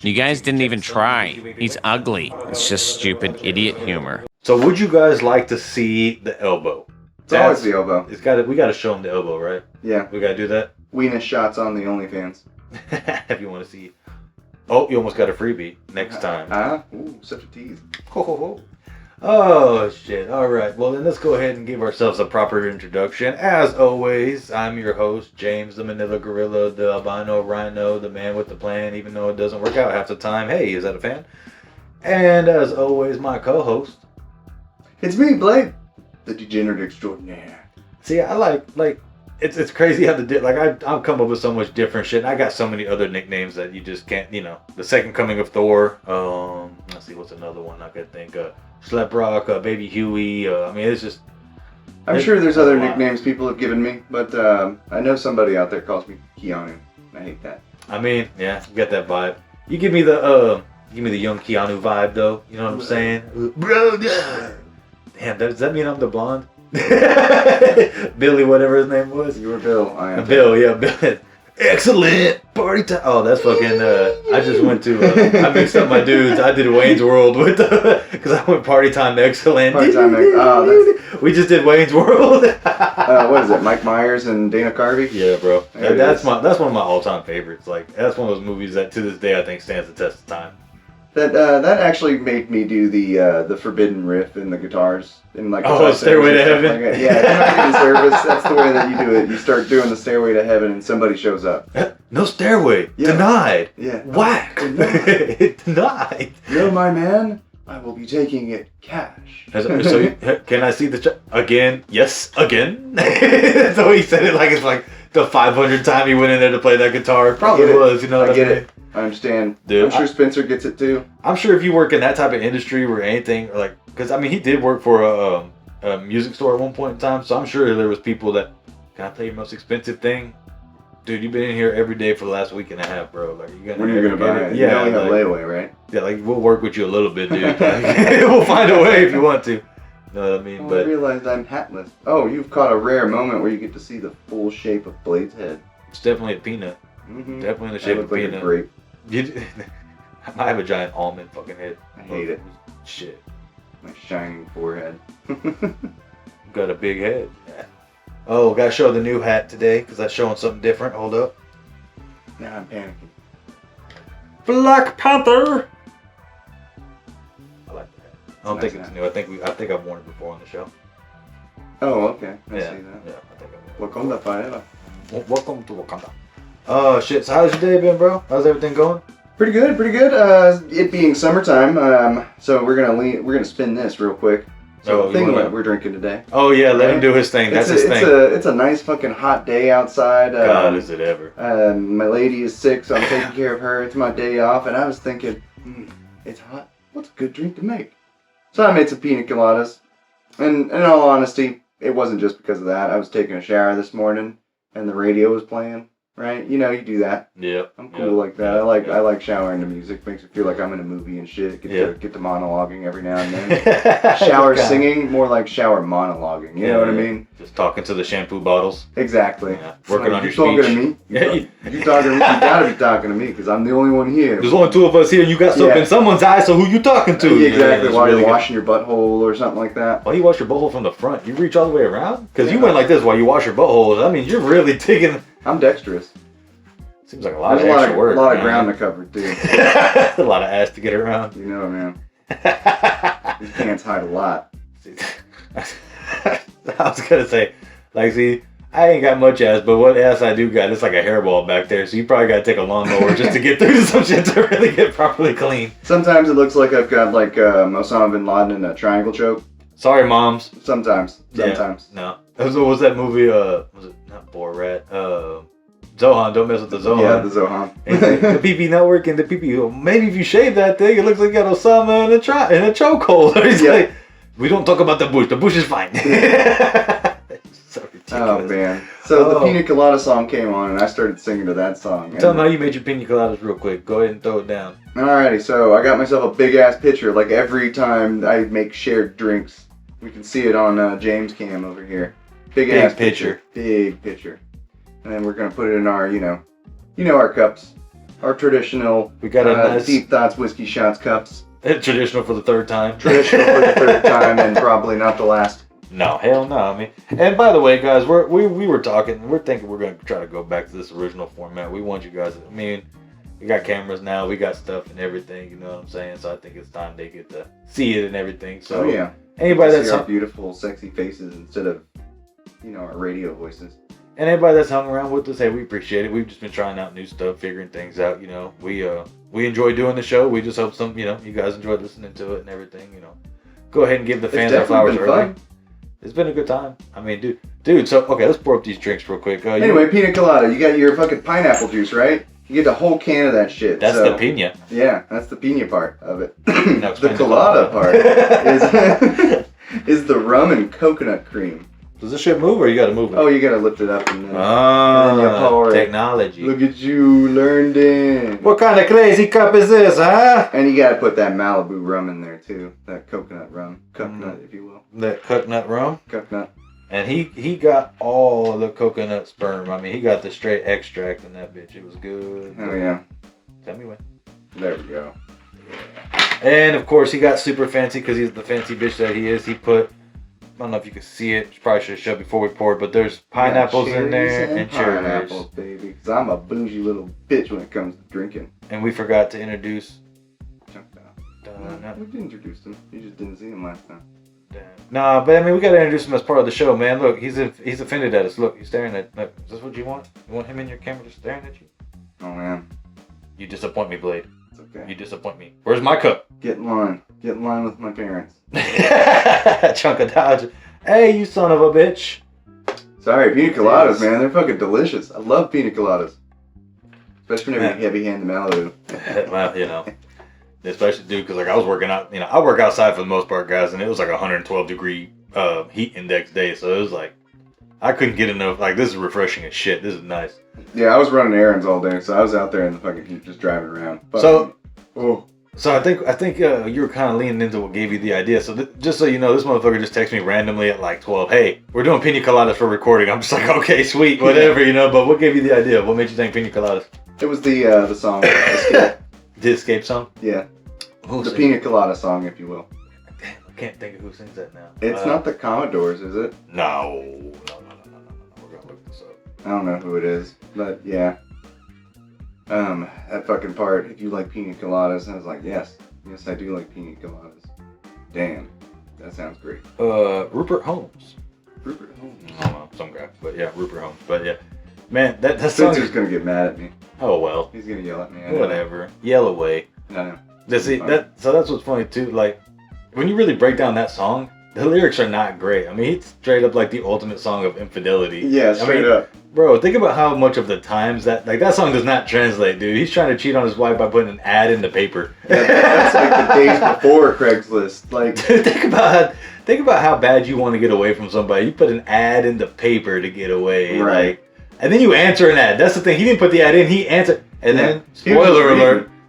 You guys didn't even try. He's ugly. It's just stupid idiot humor. So would you guys like to see the elbow? It's always the elbow. We gotta show them the elbow, right? Yeah. We gotta do that? Weenus shots on the OnlyFans. If you want to see. Oh, you almost got a freebie next time. Ooh, such a tease. Oh, shit. All right. Well, then let's go ahead and give ourselves a proper introduction. As always, I'm your host, James the Manila Gorilla, the albino rhino, the man with the plan, even though it doesn't work out half the time. Hey, is that a fan? And as always, my co-host. It's me, Blade, the degenerate extraordinaire. See, I like it's crazy how I've come up with so much different shit. I got so many other nicknames that you just can't, the second coming of Thor. Let's see, what's another one I could think of? Schleprock, Baby Huey. I mean, it's just. I'm sure there's other nicknames people have given me, but I know somebody out there calls me Keanu. I hate that. I mean, yeah, you get that vibe. You give me the young Keanu vibe though. You know what I'm saying? Bro, damn, does that mean I'm the blonde? Billy, whatever his name was. You were Bill. I am Bill. Yeah, Bill. Excellent party time. Oh, that's fucking. I just went to. I mixed up my dudes. I did Wayne's World with because I went party time excellent. Party time. We just did Wayne's World. What is it? Mike Myers and Dana Carvey. Yeah, bro. That's one of my all-time favorites. Like that's one of those movies that to this day I think stands the test of time. That actually made me do the forbidden riff in the guitars in like Stairway to Heaven. Like yeah, if you're not getting service, that's the way that you do it. You start doing the Stairway to Heaven, and somebody shows up. No stairway. Yeah. Denied. Yeah. Whack. Denied. No, my man. I will be taking it cash. So can I see the again? Yes, again. So he said it like it's like the 500th time he went in there to play that guitar. It probably was. You know what I get mean? it. I understand. Dude, I'm sure Spencer gets it too. I'm sure if you work in that type of industry or anything, like, because I mean, he did work for a music store at one point in time, so I'm sure there was people that, can I play your most expensive thing? Dude, you've been in here every day for the last week and a half, bro. Like, when are you gonna buy it? Yeah, you only have layaway, right? Yeah, like we'll work with you a little bit, dude. Like, we'll find a way if you want to. You know what I mean? I realized I'm hatless. Oh, you've caught a rare moment where you get to see the full shape of Blade's head. It's definitely a peanut. Mm-hmm. Definitely in the shape of a peanut. Like a grape. I have a giant almond fucking head. I hate it. Shit. My shining forehead. Got a big head. Yeah. Oh, gotta show the new hat today because that's showing something different. Hold up. Now I'm panicking. Black Panther. I like that. I don't think it's new. I think I've worn it before on the show. Oh, okay. I see that. Yeah, I think I've worn it. Wakanda forever. Welcome to Wakanda. Oh shit! So how's your day been, bro? How's everything going? Pretty good, pretty good. It being summertime, so we're gonna spin this real quick. So the thing that we're drinking today. Oh yeah, let him do his thing. That's his thing. It's a nice fucking hot day outside. God, is it ever? My lady is sick, so I'm taking care of her. It's my day off, and I was thinking, it's hot. What's a good drink to make? So I made some pina coladas, and in all honesty, it wasn't just because of that. I was taking a shower this morning, and the radio was playing. Right, you do that. Yep. I'm cool like that. I like showering to music. Makes me feel like I'm in a movie and shit. Get to monologuing every now and then. Shower singing, more like shower monologuing. You know what I mean? Just talking to the shampoo bottles. Exactly. Yeah. Working on your speech. You talking to me? You talking to me? You gotta be talking to me because I'm the only one here. There's only two of us here, and you got soap in someone's eye. So who you talking to? Yeah, exactly. While you're washing your butthole or something like that. Why you wash your butthole from the front? You reach all the way around? Because you went like this while you wash your butthole. I mean, you're really taking. I'm dexterous. Seems like a lot of extra work. A lot of ground to cover, too. A lot of ass to get around. You know, man. These pants hide a lot. I was gonna say, like, see, I ain't got much ass, but what ass I do got, it's like a hairball back there. So you probably gotta take a lawnmower just to get through to some shit to really get properly clean. Sometimes it looks like I've got like Osama bin Laden in a triangle choke. Sorry, moms. Sometimes. Yeah, no. What was that movie? Was it not Borat? Zohan, don't mess with the Zohan. Yeah, the Zohan. The PP network and the PP. Maybe if you shave that thing, it looks like you got Osama in a chokehold. He's like, we don't talk about the bush. The bush is fine. So ridiculous. Oh man. So the Pina Colada song came on, and I started singing to that song. Tell them how you made your pina coladas real quick. Go ahead and throw it down. Alrighty. So I got myself a big ass pitcher. Like every time I make shared drinks, we can see it on James' cam over here. Big ass pitcher. Big pitcher. And then we're gonna put it in our, our cups. Our traditional We got a nice Deep Thoughts whiskey shots cups. traditional for the third time. Traditional for the third time and probably not the last. No, hell no. I mean, and by the way, guys, we were talking. We're thinking we're gonna try to go back to this original format. We want you guys. I mean, we got cameras now. We got stuff and everything. You know what I'm saying? So I think it's time they get to see it and everything. So yeah, anybody that's see our beautiful, sexy faces instead of our radio voices. and anybody that's hung around with us, hey, we appreciate it. We've just been trying out new stuff, figuring things out. We enjoy doing the show. We just hope you guys enjoy listening to it and everything. Go ahead and give the fans their flowers early. It's been a good time. I mean, dude. So okay, let's pour up these drinks real quick. Anyway, pina colada. You got your fucking pineapple juice, right? You get the whole can of that shit. That's the pina. Yeah, that's the pina part of it. No, the colada part is the rum and coconut cream. Does this shit move or you gotta move it? Oh, you gotta lift it up and then you pour it. Technology. Look at you, learned it. What kind of crazy cup is this, huh? And you gotta put that Malibu rum in there too. That coconut rum. Coconut, if you will. That coconut rum? Coconut. And he got all of the coconut sperm. I mean, he got the straight extract in that bitch. It was good. Oh, yeah. Tell me when. There we go. Yeah. And, of course, he got super fancy because he's the fancy bitch that he is. He put, I don't know if you can see it. Probably should have showed before we poured, but there's pineapples in there and cherries. Pineapples, baby. Because I'm a bougie little bitch when it comes to drinking. And we forgot to introduce. We introduced him. You just didn't see him last time. Nah, but I mean, we gotta introduce him as part of the show, man. Look, he's offended at us. Look, he's staring at. Look, is this what you want? You want him in your camera just staring at you? Oh man, you disappoint me, Blade. It's okay. You disappoint me. Where's my cup? Get in line. Get in line with my parents. Chunk of Dodge. Hey, you son of a bitch. Sorry, pina coladas, man. They're fucking delicious. I love pina coladas, especially whenever you heavy-hand the Malibu. Well, especially, dude, because I was working out. I work outside for the most part, guys, and it was like 112 degree heat index day, so it was like I couldn't get enough. Like, this is refreshing as shit. This is nice. Yeah, I was running errands all day, so I was out there in the fucking heat just driving around. So I think you were kind of leaning into what gave you the idea. So just so you know, this motherfucker just texted me randomly at like 12. Hey, we're doing pina coladas for recording. I'm just like, okay, sweet, whatever, But what gave you the idea? What made you think pina coladas? It was the song. Escape. The Escape song? Yeah. The pina colada song, if you will. Damn, I can't think of who sings that now. It's not the Commodores, is it? No. We're gonna look this up. I don't know who it is, but yeah. That fucking part, if you like pina coladas, and I was like, yes, I do like pina coladas. Damn, that sounds great. Rupert Holmes. Rupert Holmes. I don't know, some guy, but yeah, Rupert Holmes. But yeah, man, that song. Spencer's gonna get mad at me. Oh well. He's gonna yell at me. Whatever. Yell away. No. So that's what's funny too. Like, when you really break down that song, the lyrics are not great. I mean, it's straight up like the ultimate song of infidelity. Yeah, straight up. Bro, think about how much of the times that song does not translate, dude. He's trying to cheat on his wife by putting an ad in the paper. Yeah, that's like the days before Craigslist. Like, dude, think about how bad you want to get away from somebody. You put an ad in the paper to get away, right? And then you answer an ad. That's the thing. He didn't put the ad in. He answered, and then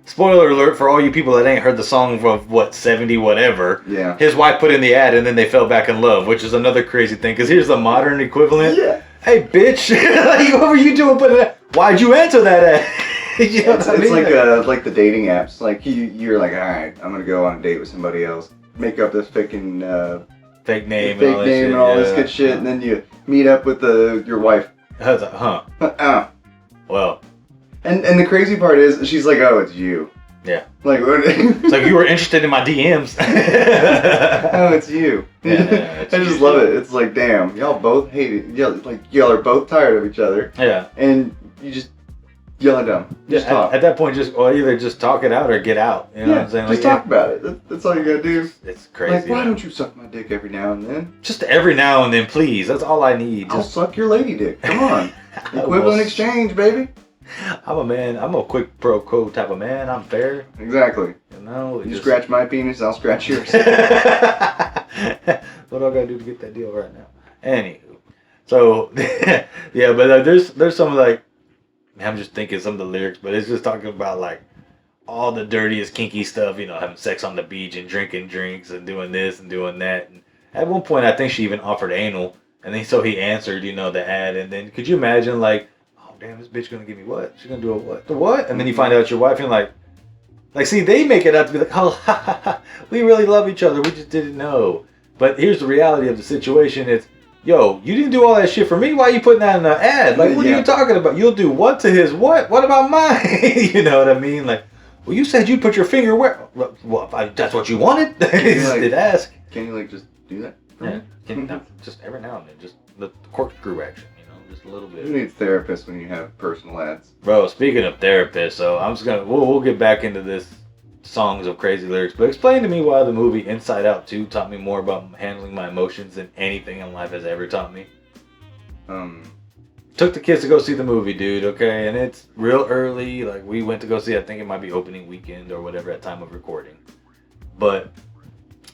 Spoiler alert for all you people that ain't heard the song of 70 whatever. Yeah. His wife put in the ad and then they fell back in love, which is another crazy thing. Because here's the modern equivalent. Yeah. Hey, bitch, what were you doing putting that? Why'd you answer that ad? It's like the dating apps. Like you're like, all right, I'm gonna go on a date with somebody else. Make up this fake name and all this good shit, and then you meet up with your wife. I was like, Well. And the crazy part is, she's like, oh, it's you. Yeah. Like, it's like you were interested in my DMs. Oh, it's you. I just love it. It's like, damn, y'all both hate it. Y'all are both tired of each other. Yeah. And you just yell at them. Just talk. At that point, either just talk it out or get out. You know what I'm saying? Just talk about it. That's all you gotta do. It's crazy. Like, why don't you suck my dick every now and then? Just every now and then, please. That's all I need. I'll suck your lady dick. Come on. Equivalent exchange, baby. I'm a man. I'm a quick pro quo type of man. I'm fair. Exactly. You scratch my penis, I'll scratch yours. What do I gotta do to get that deal right now? Anywho, so yeah, but there's some like, I'm just thinking some of the lyrics, but it's just talking about like all the dirtiest kinky stuff, having sex on the beach and drinking drinks and doing this and doing that. And at one point, I think she even offered anal, and then so he answered, the ad, and then could you imagine like, damn, this bitch gonna give me what? She's gonna do a what? The what? And then you find out it's your wife, and you're like, see, they make it out to be like, oh, ha, ha, ha, we really love each other. We just didn't know. But here's the reality of the situation. It's, yo, you didn't do all that shit for me. Why are you putting that in the ad? Like, what are you talking about? You'll do what to his what? What about mine? You know what I mean? Like, well, you said you'd put your finger where? Well, that's what you wanted. He did ask. Can you, like, just do that? Yeah. Just every now and then. Just the corkscrew action. Just a little bit. Who needs therapists when you have personal ads? Bro, speaking of therapists, so I'm just gonna we'll get back into this songs of crazy lyrics, but explain to me why the movie Inside Out 2 taught me more about handling my emotions than anything in life has ever taught me. Took the kids to go see the movie, dude, okay? And it's real early, like we went to go see, I think it might be opening weekend or whatever at time of recording. But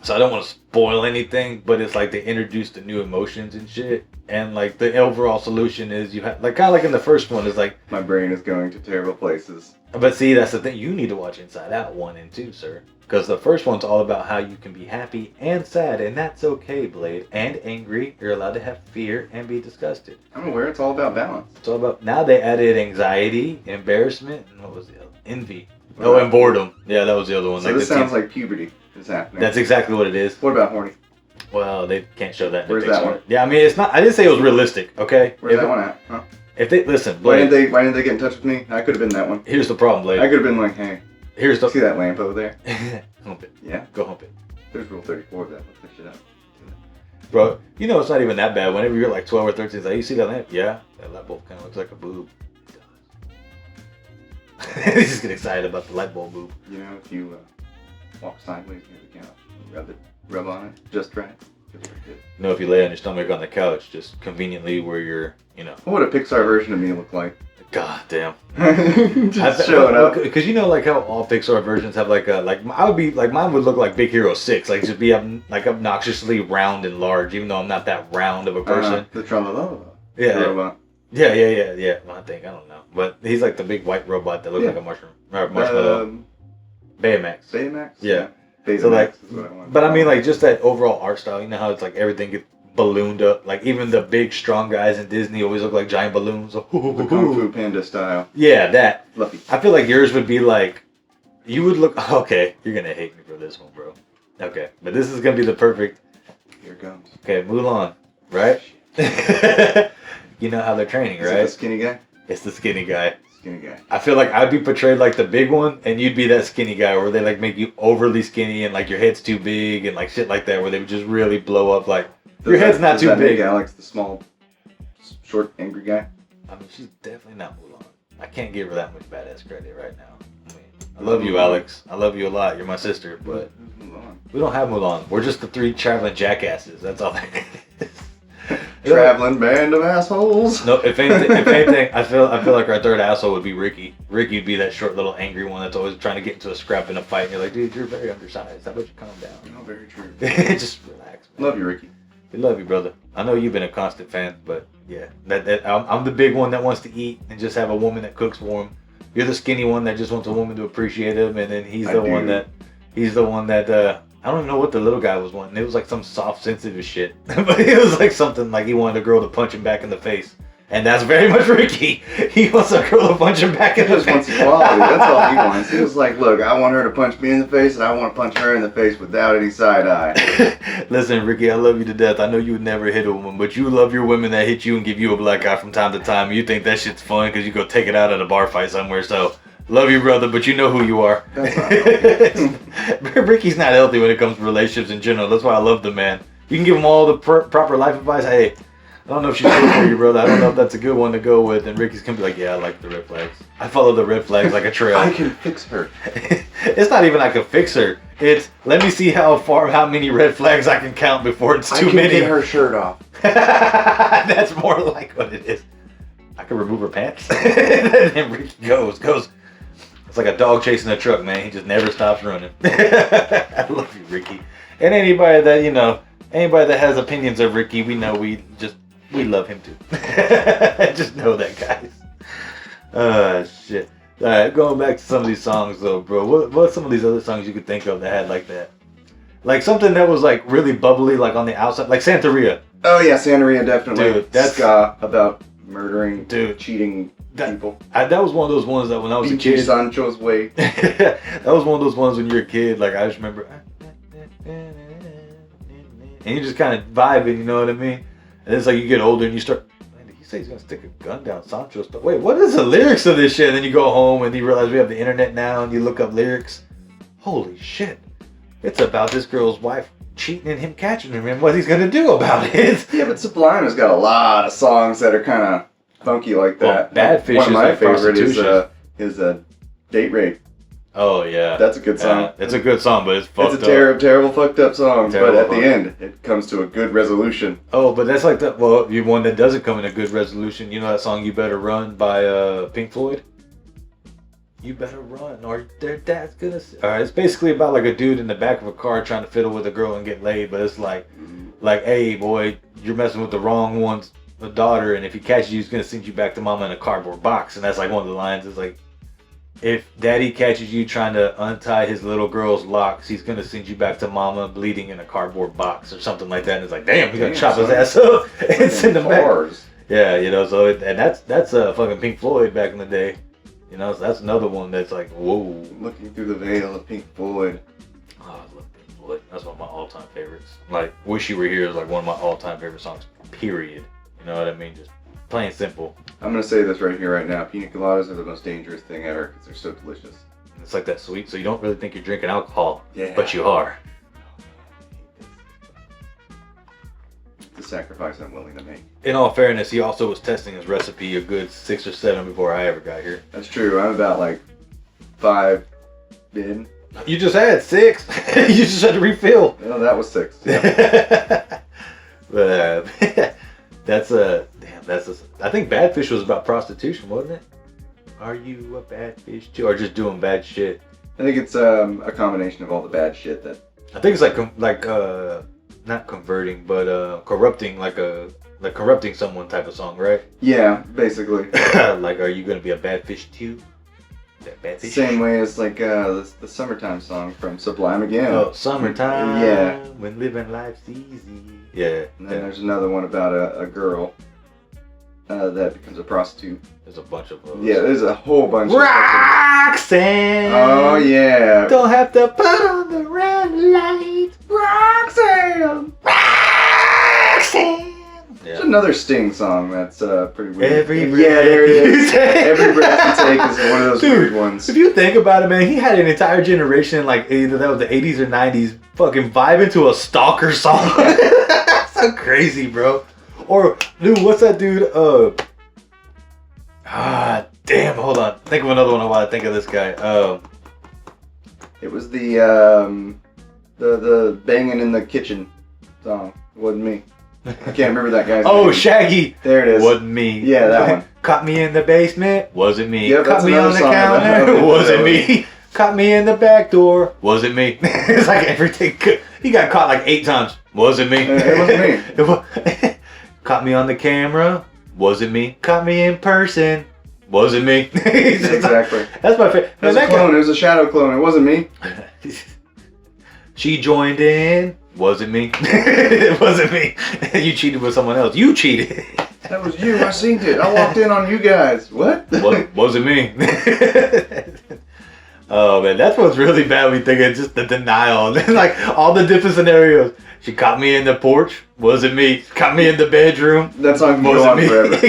so I don't want to spoil anything, but it's like they introduced the new emotions and shit. And like the overall solution is you have like kind of like in the first one is like my brain is going to terrible places. But see, that's the thing. You need to watch Inside Out 1 and 2, sir. Because the first one's all about how you can be happy and sad, and that's okay, Blade. And angry. You're allowed to have fear and be disgusted. I'm aware it's all about balance. It's all about. Now they added anxiety, embarrassment, and what was the other? Envy. Oh, and boredom. Yeah, that was the other one. So like this sounds like puberty is happening. That's exactly what it is. What about horny? Well, they can't show that in Where's the that one? Yeah, I mean, it's not. I didn't say it was realistic, okay? Where's that one at? Huh? If they listen, Blade. Why didn't they get in touch with me? I could have been that one. Here's the problem, Blade. I could have been like, hey, here's the see that lamp over there? Hump it. Yeah. Go hump it. There's rule 34 of that. Look that shit up. Bro, you know it's not even that bad. Whenever you're like 12 or 13, it's like, you see that lamp? Yeah. That light bulb kind of looks like a boob. He just get excited about the light bulb boob. You know, if you walk sideways near the couch, rub on it just right. You know, if you lay on your stomach on the couch, just conveniently where you're, you know. What would a Pixar version of me look like? God damn. Just showing up. Because you know, like how all Pixar versions have like a, like I would be, like mine would look like Big Hero 6, like just be like obnoxiously round and large, even though I'm not that round of a person. The Tralala. Yeah. Robot. Yeah. Well, I don't know. But he's like the big white robot that looks like a mushroom. Or marshmallow. Baymax. Baymax? Yeah. So like, but I mean, like just that overall art style. You know how it's like everything gets ballooned up. Like even the big strong guys in Disney always look like giant balloons. The Kung Fu Panda style. Yeah, that. Fluffy. I feel like yours would be like, you would look. Okay, you're gonna hate me for this one, bro. Okay, but this is gonna be the perfect. Here it comes. Okay, Mulan, right? You know how they're training, right? Is it the skinny guy? It's the skinny guy. Skinny guy. I feel like I'd be portrayed like the big one, and you'd be that skinny guy where they like make you overly skinny and like your head's too big and like shit like that, where they would just really blow up. Like your head's not too big. Alex, the small, short, angry guy. I mean, she's definitely not Mulan. I can't give her that much badass credit right now. I mean, I love you, Alex. I love you a lot. You're my sister, but we don't have Mulan. We're just the three traveling jackasses. That's all that is. Traveling band of assholes. No, if anything, I feel like our third asshole would be Ricky. Ricky would be that short little angry one that's always trying to get into a scrap in a fight. And you're like, dude, you're very undersized. How about you calm down? No, very true. Just relax, man. Love you, Ricky. We love you, brother. I know you've been a constant fan, but yeah, I'm the big one that wants to eat and just have a woman that cooks for him. You're the skinny one that just wants a woman to appreciate him, and then he's the one that I don't even know what the little guy was wanting. It was like some soft, sensitive shit. But it was like something like he wanted a girl to punch him back in the face. And that's very much Ricky. He wants a girl to punch him back in the face. He just wants equality. That's all he wants. He was like, look, I want her to punch me in the face, and I want to punch her in the face without any side eye. Listen, Ricky, I love you to death. I know you would never hit a woman, but you love your women that hit you and give you a black eye from time to time. You think that shit's fun because you go take it out at a bar fight somewhere. So, love you, brother, but you know who you are. That's not healthy. Ricky's not healthy when it comes to relationships in general. That's why I love the man. You can give him all the proper life advice. Hey, I don't know if she's good for you, brother. I don't know if that's a good one to go with. And Ricky's gonna be like, yeah, I like the red flags. I follow the red flags like a trail. I can fix her. It's not even I can fix her. It's let me see how many red flags I can count before it's too many. I can get her shirt off. That's more like what it is. I can remove her pants. And Ricky goes. It's like a dog chasing a truck, man. He just never stops running. I love you, Ricky. And anybody that has opinions of Ricky, we know we love him too. Just know that, guys. Shit. All right, going back to some of these songs though, bro. What's some of these other songs you could think of that had like that? Like something that was like really bubbly, like on the outside, like Santeria. Oh yeah, Santeria definitely. Dude, that's ska about murdering, dude, cheating people. That was one of those ones that when I was a Beachy kid. Sancho's way. That was one of those ones when you're a kid. Like I just remember, and you just kind of vibing. You know what I mean? And it's like you get older and you start. Man, did he say he's gonna stick a gun down Sancho's? Wait, what is the lyrics of this shit? And then you go home and you realize we have the internet now and you look up lyrics. Holy shit! It's about this girl's wife cheating and him catching him and what he's gonna do about it. Yeah, but Sublime has got a lot of songs that are kind of funky like that. Well, Bad Fish One of is my like favorite prostitution. is Date Rape. Oh yeah, That's a good song. It's a good song, but it's fucked It's a terrible fucked up song. Terrible but at the fuck. end, it comes to a good resolution. Oh, but that's like that. Well, you one that doesn't come in a good resolution. You know that song "You Better Run" by Pink Floyd. You better run, or their dad's gonna. It's basically about like a dude in the back of a car trying to fiddle with a girl and get laid. But it's like, hey boy, you're messing with the wrong one's daughter, and if he catches you, he's gonna send you back to mama in a cardboard box. And that's like one of the lines. Is like, if daddy catches you trying to untie his little girl's locks, he's gonna send you back to mama bleeding in a cardboard box or something like that. And it's like, damn, he's gonna chop his ass up and send him back. Yeah, you know. So and that's fucking Pink Floyd back in the day. You know, so that's another one that's like, whoa. Looking through the veil of Pink Floyd. Oh, I love Pink Floyd. That's one of my all-time favorites. Like, Wish You Were Here is like one of my all-time favorite songs, period. You know what I mean? Just plain simple. I'm going to say this right here, right now. Pina coladas are the most dangerous thing ever because they're so delicious. And it's like that sweet, so you don't really think you're drinking alcohol, Yeah. but you are. It's a sacrifice I'm willing to make. In all fairness, he also was testing his recipe a good 6 or 7 before I ever got here. That's true. I'm about like 5 in. You just had 6. You just had to refill. No, that was 6. Yeah. But I think Bad Fish was about prostitution, wasn't it? Are you a bad fish too, or just doing bad shit? I think it's a combination of all the bad shit that. I think it's like not converting, but corrupting, like corrupting someone type of song, right? Yeah, basically. Like, are you gonna be a bad fish too? That bad fish. Same way as like the summertime song from Sublime again. Oh, summertime. Yeah. When living life's easy. Yeah. And then there's another one about a girl that becomes a prostitute. There's a bunch of those. Yeah, there's a whole bunch Roxanne. Oh yeah. Don't have to put on the red light. Roxanne. Roxanne. There's Yeah. another Sting song that's pretty weird. Every breath yeah, there it you is. take. Every breath you take is one of those Dude, weird ones. If you think about it, man, he had an entire generation, like either that was the 80s or 90s, fucking vibing to a stalker song. That's so crazy, bro. Or, dude, what's that dude? Damn, hold on. Think of another one while I think of this guy. It was the banging in the kitchen song. It wasn't me. I can't remember that guy's Oh, name. Shaggy. There it is. Wasn't me. Yeah, that one. Caught me in the basement. Wasn't me. Yep, Caught that's me on another the song about counter. how- Wasn't me. Caught me in the back door. Wasn't me. It's like everything. He got caught like 8 times. Wasn't me. It wasn't me. It wa- Caught me on the camera. Wasn't me. Caught me in person. Wasn't me. Exactly. That's my favorite. It was a clone. It was a shadow clone. It wasn't me. She joined in. Wasn't me. It wasn't me. You cheated with someone else. You cheated. That was you. I seen it. I walked in on you guys. What? Wasn't me. Oh man, that's what's really bad when you think of just the denial. Like all the different scenarios. She caught me in the porch. Wasn't me. Caught me in the bedroom. That song can go Wasn't on me. forever. It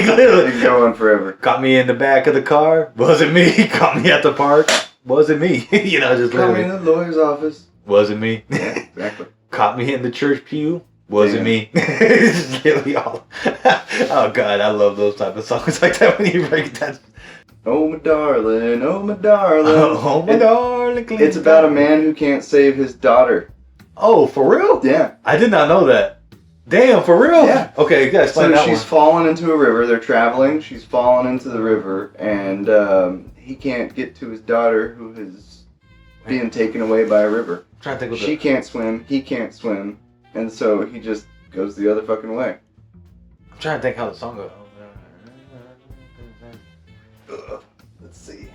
can go on forever. Caught me in the back of the car. Wasn't me. Caught me at the park. Wasn't me. You know, just Call me literally. in the lawyer's office. Wasn't me. Yeah, exactly. Caught me in the church pew. Wasn't Damn. me. It's just literally all. Oh God, I love those type of songs like that when you break it down. Oh my darling, oh my darling. Oh my darling. It's about a man who can't save his daughter. Oh, for real? Yeah. I did not know that. Damn, for real? Yeah. Okay, you gotta explain So that she's one. fallen into a river. They're traveling. She's fallen into the river, and he can't get to his daughter, who is being taken away by a river. I'm trying to think of She can't swim. He can't swim, and so he just goes the other fucking way. I'm trying to think how the song goes. Let's see.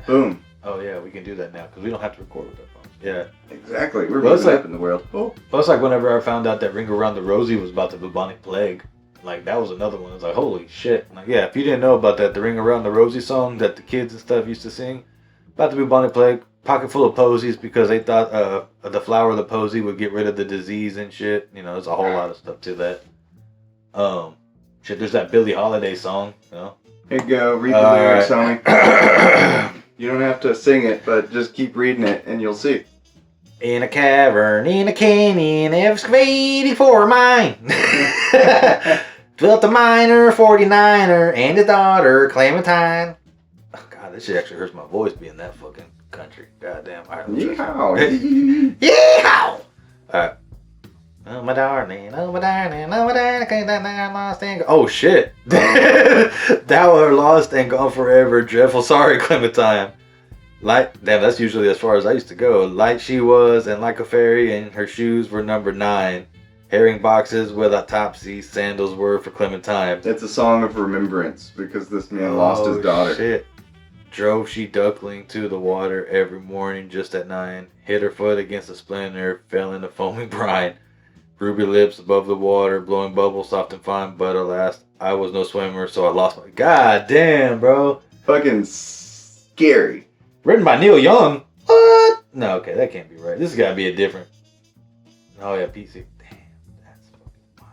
Boom. Oh yeah, we can do that now because we don't have to record with our phones. Yeah. Exactly. We're Well, it's moving like- up in the world. Oh. Well, it's like whenever I found out that Ring Around the Rosie was about the bubonic plague. Like, that was another one. It's like, holy shit. Like, yeah, if you didn't know about that, the Ring Around the Rosie song that the kids and stuff used to sing, about the bubonic plague, pocket full of posies because they thought the flower of the posy would get rid of the disease and shit. You know, there's a whole lot of stuff to that. Shit, there's that Billie Holiday song, you know. Here you go, read the lyrics, homie. You don't have to sing it, but just keep reading it and you'll see. In a cavern, in a canyon, excavating for a mine. Dwelt a miner, 49er, and his daughter, Clementine. Oh, God, this shit actually hurts my voice being that fucking country. Goddamn. All right, Yeehaw. Yeehaw! Alright. Oh, my darling, oh, my darling, oh, my darling, lost and oh, shit. Thou art lost and gone forever, dreadful sorry, Clementine. Light, damn, that's usually as far as I used to go. Light she was, and like a fairy, and her shoes were number 9. Herring boxes with autopsy, sandals were for Clementine. It's a song of remembrance because this man lost his daughter. Shit. Drove she duckling to the water every morning just at 9. Hit her foot against a splinter, fell in the foaming brine. Ruby lips above the water, blowing bubbles soft and fine, but alas, I was no swimmer, so I lost my... God damn, bro. Fucking scary. Written by Neil Young. What? No, okay, that can't be right. This has got to be a different... Oh, yeah, PC. Damn, that's fucking wild.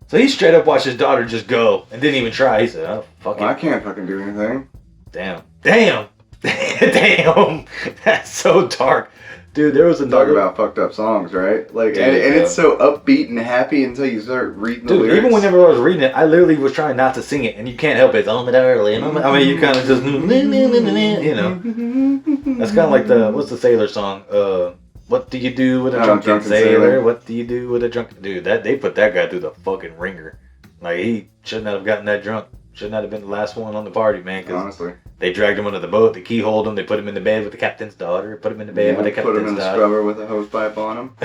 So he straight up watched his daughter just go and didn't even try. He said, oh, fuck it. Well, I can't fucking do anything. Damn. Damn. Damn. That's so dark. Dude, there was another... Talk about fucked up songs, right? Like, Dude, and it's so upbeat and happy until you start reading the lyrics. Even whenever I was reading it, I literally was trying not to sing it, and you can't help it. It's, oh, my darling. Oh, my... I mean, you kind of just... You know. That's kind of like the... What's the Sailor song? What do you do with a drunken sailor? What do you do with a drunken... Dude, they put that guy through the fucking ringer. Like, he shouldn't have gotten that drunk. Should not have been the last one on the party, man. Cause honestly. They dragged him under the boat, they keyholed him, they put him in the bed with the captain's daughter, put him in the bed with the captain's daughter. Put him in the scrubber with a hose pipe on him.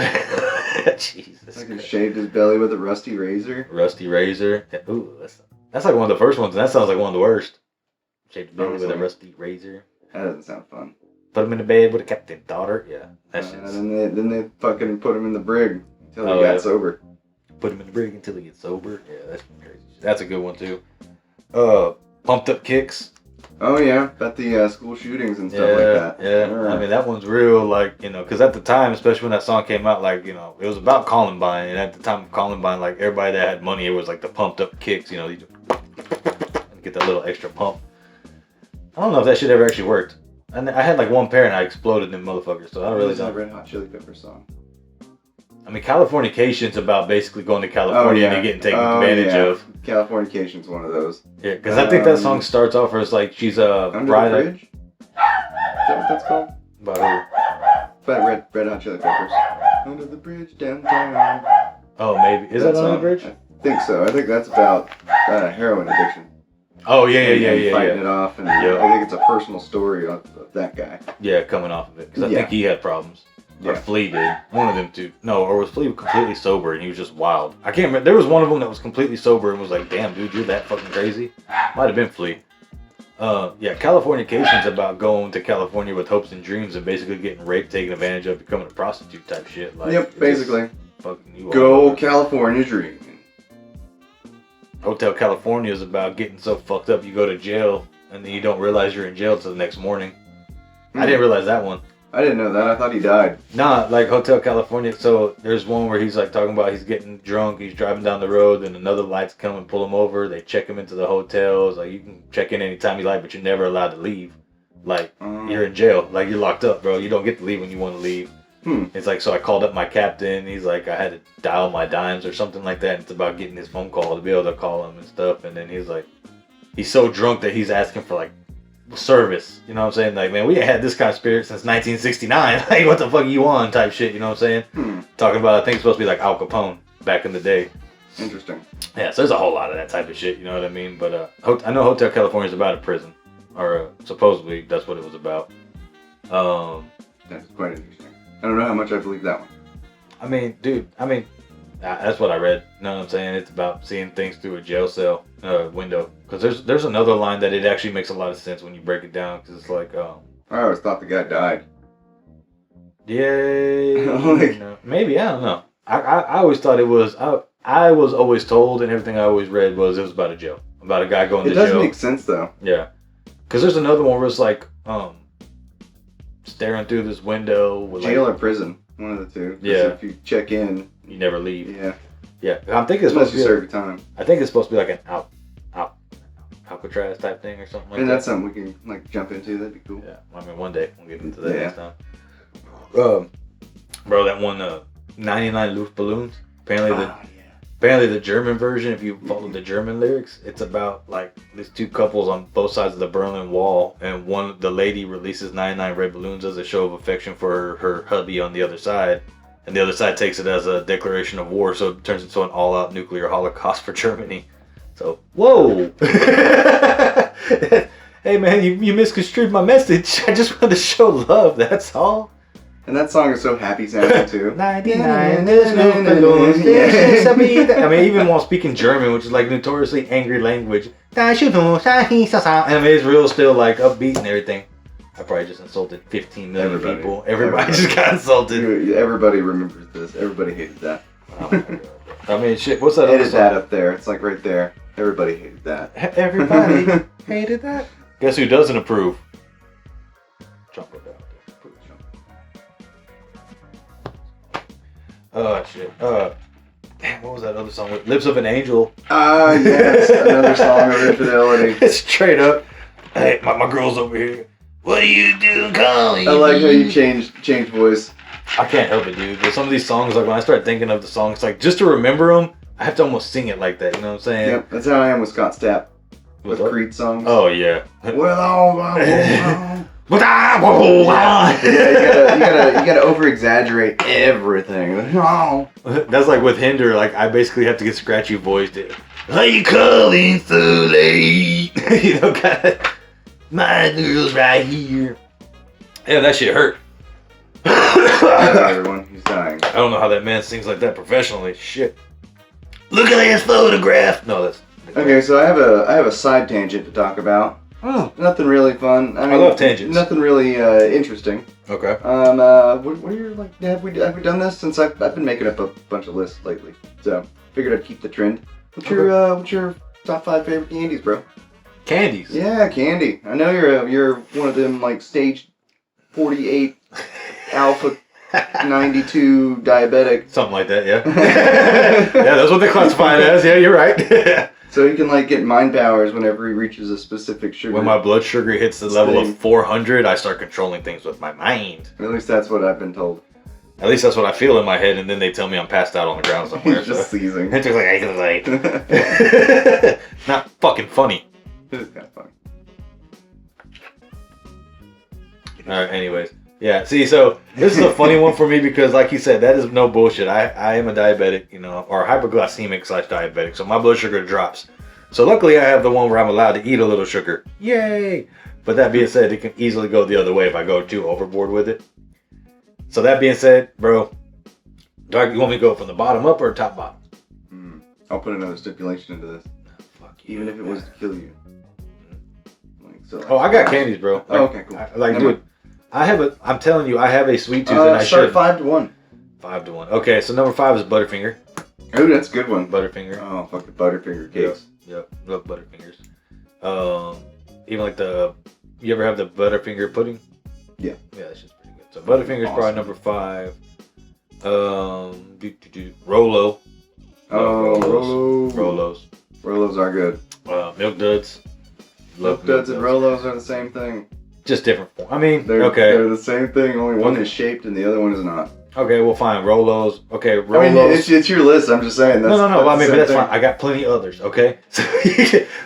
Jesus. Like he shaved his belly with a rusty razor. Rusty razor. Ooh, that's like one of the first ones, and that sounds like one of the worst. Shaved his belly with a rusty razor. That doesn't sound fun. Put him in the bed with the captain's daughter. Yeah. And then they fucking put him in the brig until he got sober. Put him in the brig until he gets sober. Yeah, that's crazy. That's a good one too. Pumped Up Kicks. Oh yeah, about the school shootings and stuff like that. Yeah, I mean that one's real, like, you know, because at the time, especially when that song came out, like, you know, it was about Columbine, and at the time of Columbine, like, everybody that had money, it was like the Pumped Up Kicks, you know, you just get that little extra pump. I don't know if that shit ever actually worked. And I had like one pair and I exploded them motherfuckers, so I don't really know. It's a Red Hot Chili Pepper song. I mean, Californication's about basically going to California and getting taken advantage of. Californication's one of those. Yeah, because I think that song starts off as like she's a Under the Bridge? Is that what that's called? About who? But Red Hot Chili Peppers. Under the Bridge downtown. Oh, maybe. Is that Under the Bridge? I think so. I think that's about heroin addiction. Oh, yeah. Fighting it off, and I think it's a personal story of that guy. Yeah, coming off of it. Because I think he had problems. Or Flea did. One of them two. No, or was Flea completely sober and he was just wild? I can't remember. There was one of them that was completely sober and was like, damn, dude, you're that fucking crazy. Might have been Flea. Yeah, Californication's about going to California with hopes and dreams and basically getting raped, taken advantage of, becoming a prostitute type shit. Like, yep, basically. Fucking you Go California dreaming. Hotel California is about getting so fucked up you go to jail and then you don't realize you're in jail until the next morning. I didn't realize that one. I didn't know that. I thought he died. Nah, like Hotel California. So there's one where he's like talking about he's getting drunk. He's driving down the road and another lights come and pull him over. They check him into the hotels. Like, you can check in anytime you like, but you're never allowed to leave. Like, you're in jail. Like, you're locked up, bro. You don't get to leave when you want to leave. It's like, so I called up my captain. He's like, I had to dial my dimes or something like that. It's about getting his phone call to be able to call him and stuff. And then he's like, he's so drunk that he's asking for like service, you know what I'm saying? Like, man, we ain't had this kind of spirit since 1969. Like, what the fuck are you on type shit, you know what I'm saying? Talking about, I think it's supposed to be like Al Capone back in the day. Interesting. Yeah, so there's a whole lot of that type of shit, you know what I mean? But I know Hotel California is about a prison, or supposedly that's what it was about. That's quite interesting. I don't know how much I believe that one. I mean, dude, that's what I read. You know what I'm saying? It's about seeing things through a jail cell window. Because there's another line that it actually makes a lot of sense when you break it down. Because it's like, I always thought the guy died. Yeah. Maybe, I don't know. I always thought it was, I was always told, and everything I always read was it was about a jail, about a guy going to jail. It does make sense though. Yeah, because there's another one where it's like staring through this window with Jail or prison, one of the two. 'Cause Yeah. if you check in, you never leave. yeah. Yeah, I'm thinking it's supposed Unless to you be. serve your time. I think it's supposed to be like an Alcatraz type thing or something like And that. that's something we can like jump into. That'd be cool. Yeah, I mean one day we'll get into that Yeah. next time. Bro, that one 99 Luftballons. Apparently the German version, if you follow the German lyrics, it's about like these two couples on both sides of the Berlin Wall, and the lady releases 99 red balloons as a show of affection for her hubby on the other side, and the other side takes it as a declaration of war, so it turns into an all-out nuclear holocaust for Germany. So, whoa! Hey man, you misconstrued my message. I just wanted to show love, that's all. And that song is so happy sounding too. 99 Luftballons. I mean, even while speaking German, which is like notoriously angry language, I mean, it's real still like upbeat and everything. I probably just insulted 15 million people. Everybody just got insulted. Everybody remembers this. Everybody hated that. Oh my God. I mean, shit, what's that other Edit song? that up there. It's like right there. Everybody hated that. Everybody hated that? Guess who doesn't approve? Jump it down. Oh shit. Damn, what was that other song with? Lips of an Angel. Ah, yes. Another song of infidelity. Straight up. Hey, my girl's over here. What are you doing calling I like me? how you change voice. I can't help it, dude. There's some of these songs, like when I start thinking of the songs, like just to remember them, I have to almost sing it like that. You know what I'm saying? Yep, that's how I am with Scott Stapp. With what? Creed songs. Oh yeah. Yeah, you gotta over exaggerate everything. No. That's like with Hinder, like I basically have to get scratchy voiced. Are you calling so late? You know, kinda, my girl's right here. Yeah, that shit hurt. Everyone, he's dying. I don't know how that man sings like that professionally. Shit. Look at his photograph. No, that's Okay, so I have a side tangent to talk about. Oh. Nothing really fun. I love tangents. Nothing really interesting. Okay. What are your like? Have we done this since I've been making up a bunch of lists lately? So figured I'd keep the trend. What's your top 5 favorite candies, bro? Candies. Yeah, candy. I know you're one of them like stage 48 alpha 92 diabetic. Something like that, yeah. Yeah, that's what they classify it as. Yeah, you're right. So he can like get mind powers whenever he reaches a specific sugar. When my blood sugar hits the level of 400, I start controlling things with my mind. At least that's what I've been told. At least that's what I feel in my head, and then they tell me I'm passed out on the ground somewhere. He's just seizing. It's just like, not fucking funny. It is kind of funny. Alright, anyways. Yeah, see, so this is a funny one for me because, like you said, that is no bullshit. I am a diabetic, you know, or hypoglycemic / diabetic, so my blood sugar drops. So luckily I have the one where I'm allowed to eat a little sugar. Yay! But that being said, it can easily go the other way if I go too overboard with it. So that being said, bro, you want me to go from the bottom up or top bottom? I'll put another stipulation into this. Fuck you. Even if it was to kill you. Like, so, Oh, I got candies, bro. Like, Oh, okay, cool. Dude, I'm telling you, I have a sweet tooth and I start should. 5 to 1. 5 to 1. Okay, so number 5 is Butterfinger. Oh, that's a good one. Butterfinger. Oh, fucking Butterfinger cakes. Yep. Love Butterfingers. Even like you ever have the Butterfinger pudding? Yeah. Yeah, that's just pretty good. So Butterfinger's probably number 5. Rolo. Oh, Rolos. Rolos are good. Milk Duds. Milk Duds and Rolos are the same thing. Just different form. I mean, They're the same thing, only one is shaped and the other one is not. Okay, well, fine. Rolos. Okay, Rolos. I mean, it's your list. I'm just saying. No. I mean, but that's fine. I got plenty others. Okay,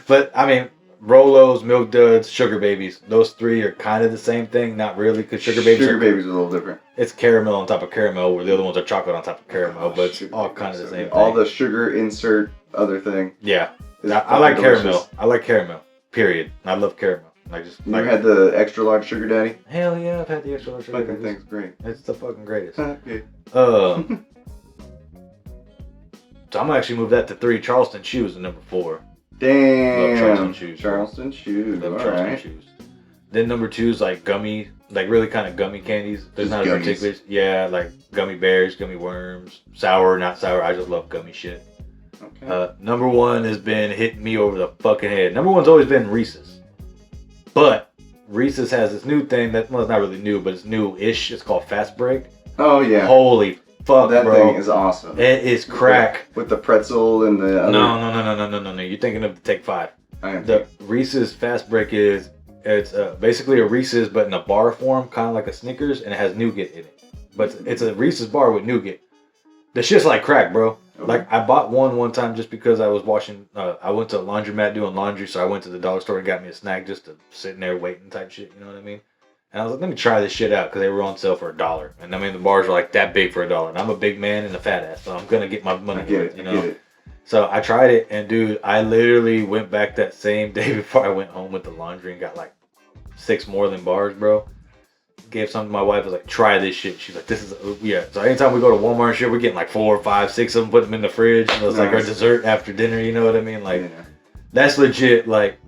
but I mean, Rolos, Milk Duds, Sugar Babies. Those 3 are kind of the same thing. Not really, because Sugar Babies are a little different. It's caramel on top of caramel, where the other ones are chocolate on top of caramel. But it's all kind of the same thing. All the sugar insert other thing. Yeah, I like caramel. I like caramel. Period. I love caramel. You had the extra large sugar daddy? Hell yeah, I've had the extra large sugar daddy. Fucking thing's great. It's the fucking greatest. Okay. So I'm gonna actually move that to 3. Charleston Chews is number 4. Damn. Love Charleston Chews. Charleston Chews. Love All Charleston right. Chews. Then number 2 is like gummy, like really kind of gummy candies. There's Just not a gummies. particular, yeah, like gummy bears, gummy worms, sour, not sour. I just love gummy shit. Okay. Number one has been hitting me over the fucking head. Number one's always been Reese's. But Reese's has this new thing that, well, it's not really new, but it's new-ish. It's called Fast Break. Oh, yeah. Holy fuck, that bro. thing is awesome. It is crack. With the pretzel and the other... No. You're thinking of the Take 5. I am The Reese's Fast Break it's basically a Reese's, but in a bar form, kind of like a Snickers, and it has nougat in it. But it's a Reese's bar with nougat. The shit's like crack, bro. Okay. Like, I bought one time just because I was washing, I went to a laundromat doing laundry, so I went to the dollar store and got me a snack just to sit in there waiting type shit, you know what I mean? And I was like, let me try this shit out, because they were on sale for $1. And I mean, the bars were like that big for $1. And I'm a big man and a fat ass, so I'm going to get my money worth, you know? I get it. So I tried it, and dude, I literally went back that same day before I went home with the laundry and got like 6 more than bars, bro. Gave some to my wife. I was like, try this shit. She's like, this is, yeah. So anytime we go to Walmart and shit, we're getting like 4 or 5, 6 of them, put them in the fridge. And it's like our dessert after dinner, you know what I mean? Like, that's legit. Like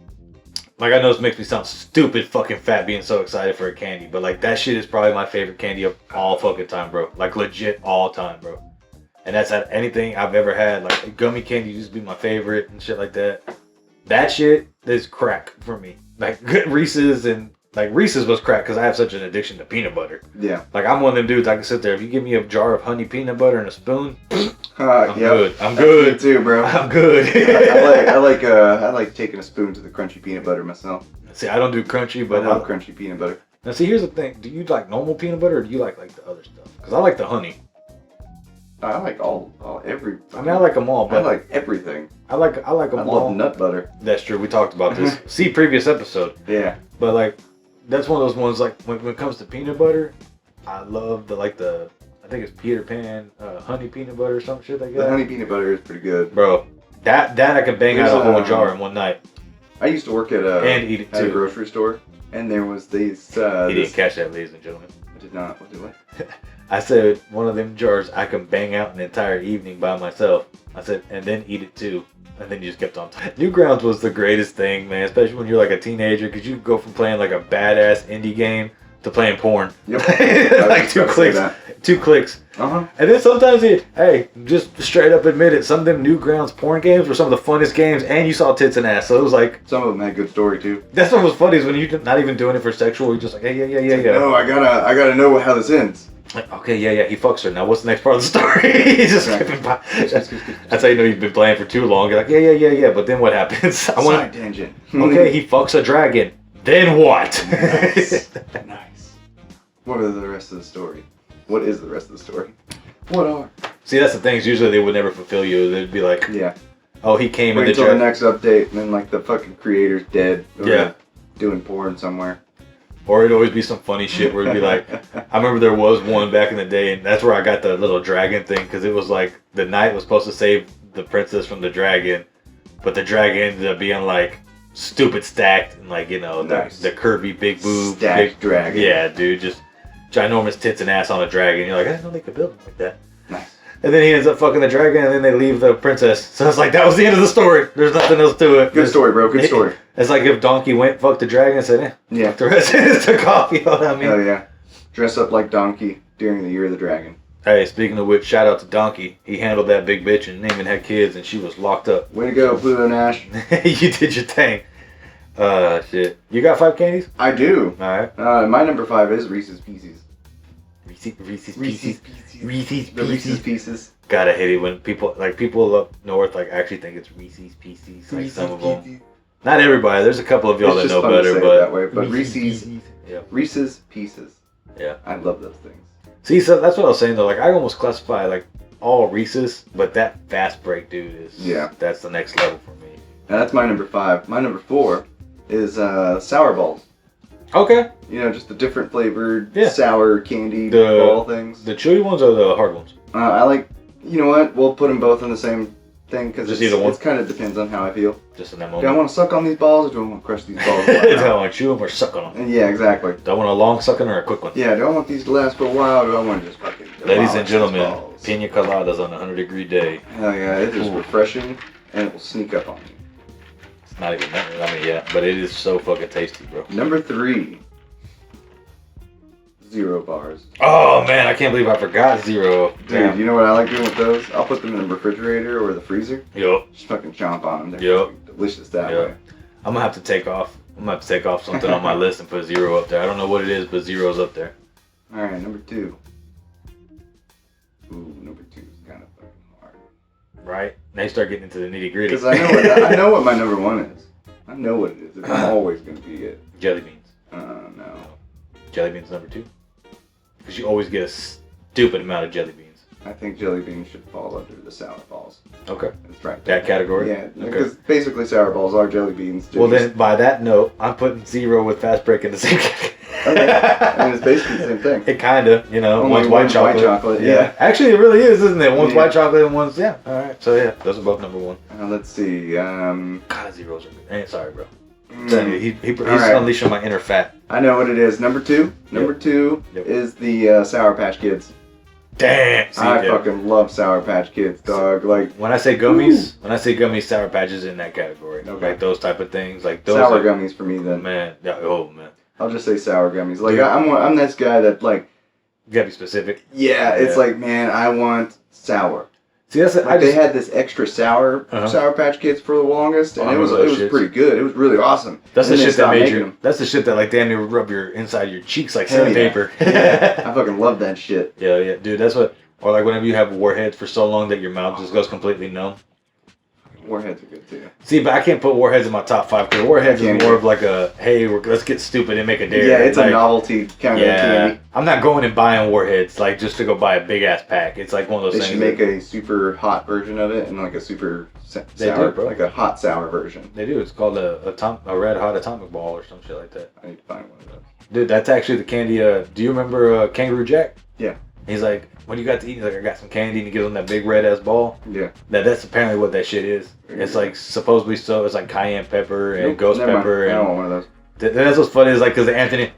I know this makes me sound stupid fucking fat being so excited for a candy, but like that shit is probably my favorite candy of all fucking time, bro. Like legit all time, bro. And that's at anything I've ever had. Like gummy candy used to be my favorite and shit like that. That shit is crack for me. Like Reese's and like Reese's was crack because I have such an addiction to peanut butter. Yeah. Like I'm one of them dudes. I can sit there. If you give me a jar of honey peanut butter and a spoon, I'm good. I'm good. That's too, bro. I'm good. I like taking a spoon to the crunchy peanut butter myself. See, I don't do crunchy, but I love crunchy peanut butter. Now, see, here's the thing. Do you like normal peanut butter or do you like the other stuff? Because I like the honey. I like every. I mean, I like them all, but I like everything. I like them all. I love nut butter. That's true. We talked about this. See previous episode. Yeah. But like, that's one of those ones. Like when it comes to peanut butter, I love the I think it's Peter Pan honey peanut butter or some shit like that. The honey peanut butter is pretty good, bro. That I can bang out a whole jar in one night. I used to work at and eat it too. At a grocery store, and there was these. He didn't catch that, ladies and gentlemen. I did not. What did I? I said one of them jars I can bang out an entire evening by myself. I said, and then eat it too. And then you just kept on. Newgrounds was the greatest thing, man. Especially when you're like a teenager, because you could go from playing like a badass indie game to playing porn. Yep. Like 2 clicks. 2 clicks. Uh-huh. And then sometimes just straight up admit it, some of them Newgrounds porn games were some of the funnest games, and you saw tits and ass. So it was like, some of them had good story too. That's what was funny is when you're not even doing it for sexual, you're just like, yeah. No, I gotta know how this ends. Like, okay, yeah, he fucks her. Now what's the next part of the story? He's just skipping by. That's how you know you've been playing for too long. You're like, yeah, but then what happens? Side tangent. Okay, he fucks a dragon. Then what? Nice. What are the rest of the story? What is the rest of the story? What are? See, that's the things. Usually they would never fulfill you. They'd be like, yeah. Oh, he came in the until the next update, and then like the fucking creator's dead. Or doing porn somewhere. Or it'd always be some funny shit where it'd be like, I remember there was one back in the day, and that's where I got the little dragon thing, because it was like the knight was supposed to save the princess from the dragon, but the dragon ended up being like stupid stacked and like, you know, the curvy big boob. Stacked dragon. Yeah, dude, just ginormous tits and ass on a dragon. You're like, I didn't know they could build them like that. Nice. And then he ends up fucking the dragon, and then they leave the princess. So it's like, that was the end of the story. There's nothing else to it. Good story, bro. Good story. It's like if Donkey went, fucked the dragon, and said, yeah. The rest of it took off, you know what I mean? Hell yeah. Dress up like Donkey during the Year of the Dragon. Hey, speaking of which, shout out to Donkey. He handled that big bitch and even had kids, and she was locked up. Way to go, Pluto Nash. You did your thing. Shit. You got 5 candies? I do. Alright. My number 5 is Reese's Pieces. Reese's Pieces. Pieces. Gotta hate it when people up north actually think it's Reese's Pieces. Like some of them. Not everybody. There's a couple of y'all that know better, but that way. But Reese's Pieces. Yeah. I love those things. See, so that's what I was saying though. Like I almost classify like all Reese's, but that Fast Break dude is that's the next level for me. Now that's my number 5. My number 4 is sour balls. Okay. You know, just the different flavored sour candy ball things. The chewy ones or the hard ones? I like. You know what? We'll put them both in the same thing because it kind of depends on how I feel. Just in that moment. Do I want to suck on these balls or do I want to crush these balls? Do I want to chew them or suck on them? Yeah, exactly. Do I want a long sucking or a quick one? Yeah, do I want these to last for a while or do I want to just fucking... Ladies and gentlemen, pina coladas on a 100-degree day. Hell yeah, it is refreshing and it will sneak up on you. It's not even that. I mean, yeah, but it is so fucking tasty, bro. Number 3. 0 bars. Oh man, I can't believe I forgot zero. Dude, you know what I like doing with those? I'll put them in the refrigerator or the freezer. Yup. Just fucking chomp on them. They're Yup. fucking delicious that Yup. way. I'm gonna have to take off. Something on my list and put zero up there. I don't know what it is, but zero's up there. All right, number 2. Ooh, number 2 is kind of fucking hard. Right? Now you start getting into the nitty gritty. Because I know what my number 1 is. I know what it is. It's always gonna be it. Jelly beans. No. Jelly beans number 2. Because you always get a stupid amount of jelly beans. I think jelly beans should fall under the sour balls. Okay. That's right. That category? Yeah, Okay. because basically sour balls are jelly beans. Well then, by that note, I'm putting zero with fast break in the same category. Okay. I mean, it's basically the same thing. It kinda, you know, Only one's white one's chocolate. white chocolate, yeah. Actually, it really is, isn't it? One's Yeah. white chocolate and one's, yeah. Alright, so yeah, those are both number 1. Let's see. God, zeros are good. Ain't sorry, bro. Mm, He's Alright. unleashing my inner fat. I know what it is. Number 2. Number 2 Yep. is the Sour Patch Kids. Damn! See, I yeah. fucking love Sour Patch Kids, dog. Like When I say gummies, Sour Patch is in that category. Okay. Like those type of things. Like those sour are, gummies for me then. Man, yeah, oh man. I'll just say sour gummies. Like Dude. I'm this guy that like, You gotta be specific. yeah, it's Yeah. like, man, I want sour. See, that's Like they had this extra sour Uh-huh. Sour Patch Kids for the longest, and I it was remember those shits. pretty good. It was really awesome. That's the And then shit they that made stopped you. making 'em. That's the shit that like damn near rub your inside your cheeks like Hell yeah. sandpaper. I fucking love that shit. Yeah, dude. That's what. Or like whenever you have warheads for so long that your mouth just goes completely numb. Warheads are good too. See, but I can't put warheads in my top 5 because warheads I is can't more either. of like a hey, let's get stupid and make a dare. Yeah, it's like, a novelty kind of candy. I'm not going and buying warheads like just to go buy a big ass pack. It's like one of those They things. should make a super hot version of it and like a super They sour, do, bro. like a hot sour version. They do. It's called a red hot atomic ball or some shit like that. I need to find one of those. Dude, that's actually the candy. Do you remember Kangaroo Jack? Yeah. He's like, what do you got to eat? He's like, I got some candy, and he gives him that big red ass ball. Yeah. That's apparently what that shit is. It's like supposedly so. It's like cayenne pepper and ghost Never mind. pepper. I And don't want one of those. that's what's funny is like because Anthony,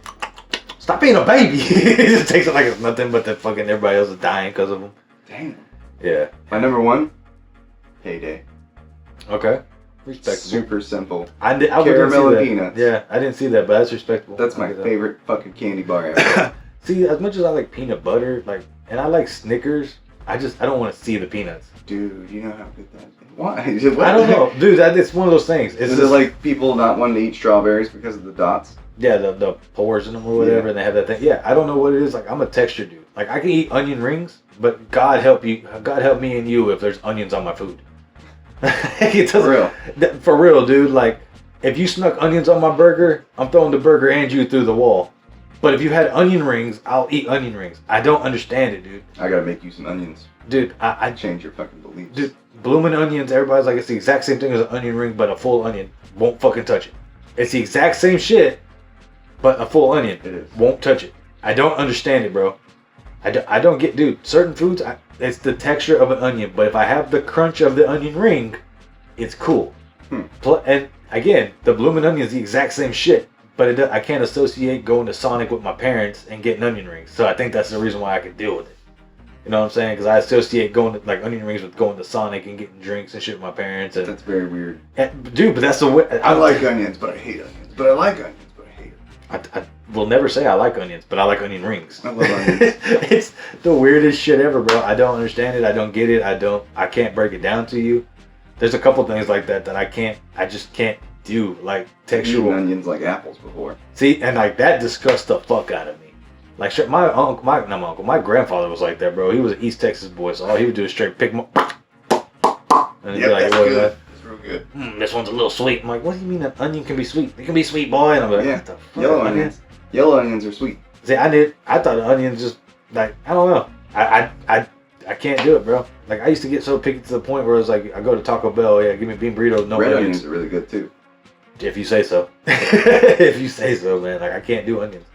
stop being a baby. He just takes it like it's nothing, but the fucking everybody else is dying because of him. Damn. Yeah. My number 1, Payday. Okay. Respectable. Super simple. I didn't Caramel see and that. peanuts. Yeah, I didn't see that, but that's respectable. That's I'll my give that. favorite fucking candy bar ever. See, as much as I like peanut butter, like, and I like Snickers, I don't want to see the peanuts. Dude, you know how good that is. Why? I don't know, dude. It's one of those things. It's Is just it like people not wanting to eat strawberries because of the dots? yeah, the pores in them or whatever, Yeah. and they have that thing. Yeah, I don't know what it is. Like, I'm a texture dude. Like, I can eat onion rings, but God help me and you if there's onions on my food. It doesn't- For real. For real, dude. Like, if you snuck onions on my burger, I'm throwing the burger and you through the wall. But if you had onion rings, I'll eat onion rings. I don't understand it, dude. I gotta make you some onions. Dude, I Change your fucking beliefs. dude, blooming onions, everybody's like, it's the exact same thing as an onion ring, but a full onion. Won't fucking touch it. It's the exact same shit, but a full onion. It is. Won't touch it. I don't understand it, bro. I don't get, dude, certain foods, it's the texture of an onion, but if I have the crunch of the onion ring, it's cool. And again, the blooming onion is the exact same shit, but I can't associate going to Sonic with my parents and getting onion rings. So I think that's the reason why I can deal with it. You know what I'm saying? Because I associate going to like onion rings with going to Sonic and getting drinks and shit with my parents. And That's very weird. dude, but that's the way I like onions, but I hate onions. But I like onions, but I hate them. I will never say I like onions, but I like onion rings. I love onions. It's the weirdest shit ever, bro. I don't understand it. I don't get it. I can't break it down to you. There's a couple things like that I just can't do. Like I've textual. eaten onions like apples before. See, and like that disgusts the fuck out of me. Like shit, my grandfather was like that, bro. He was an East Texas boy, so all he would do is straight pick them up. And he'd be like, that's "What, good. That's real good. this one's a little sweet." I'm like, "What do you mean an onion can be sweet? It can be sweet, boy." And I'm like, Yeah. "What the fuck?" Yellow onions. Yellow onions are sweet. See, I thought the onions just like I don't know. I can't do it, bro. Like I used to get so picky to the point where it was like I go to Taco Bell, yeah, give me bean burritos, no Red onions. onions are really good too. If you say so. If you say so, man. Like I can't do onions.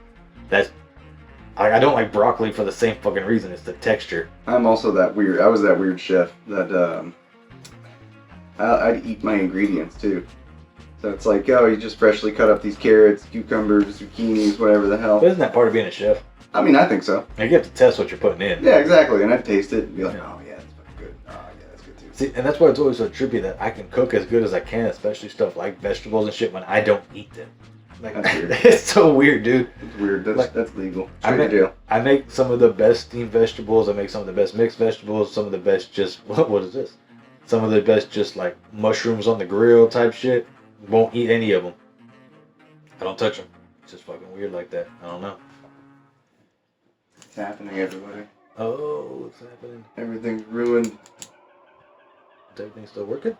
I don't like broccoli for the same fucking reason. It's the texture. I'm also that weird. I was that weird chef that I'd eat my ingredients too. So it's like, oh, you just freshly cut up these carrots, cucumbers, zucchinis, whatever the hell. But isn't that part of being a chef? I mean, I think so. Like, you have to test what you're putting in. Yeah, exactly. And I'd taste it and be like, Yeah. oh yeah, that's fucking good. Oh yeah, that's good too. See, and that's why it's always so trippy that I can cook as good as I can, especially stuff like vegetables and shit when I don't eat them. Like, That's weird. it's so weird, dude. It's weird. That's legal. I Straight to jail. make some of the best steamed vegetables. I make some of the best mixed vegetables. Some of the best just what is this? Some of the best just like mushrooms on the grill type shit. Won't eat any of them. I don't touch them. It's just fucking weird like that. I don't know. It's happening, everybody. Oh, what's happening? Everything's ruined. Is everything still working?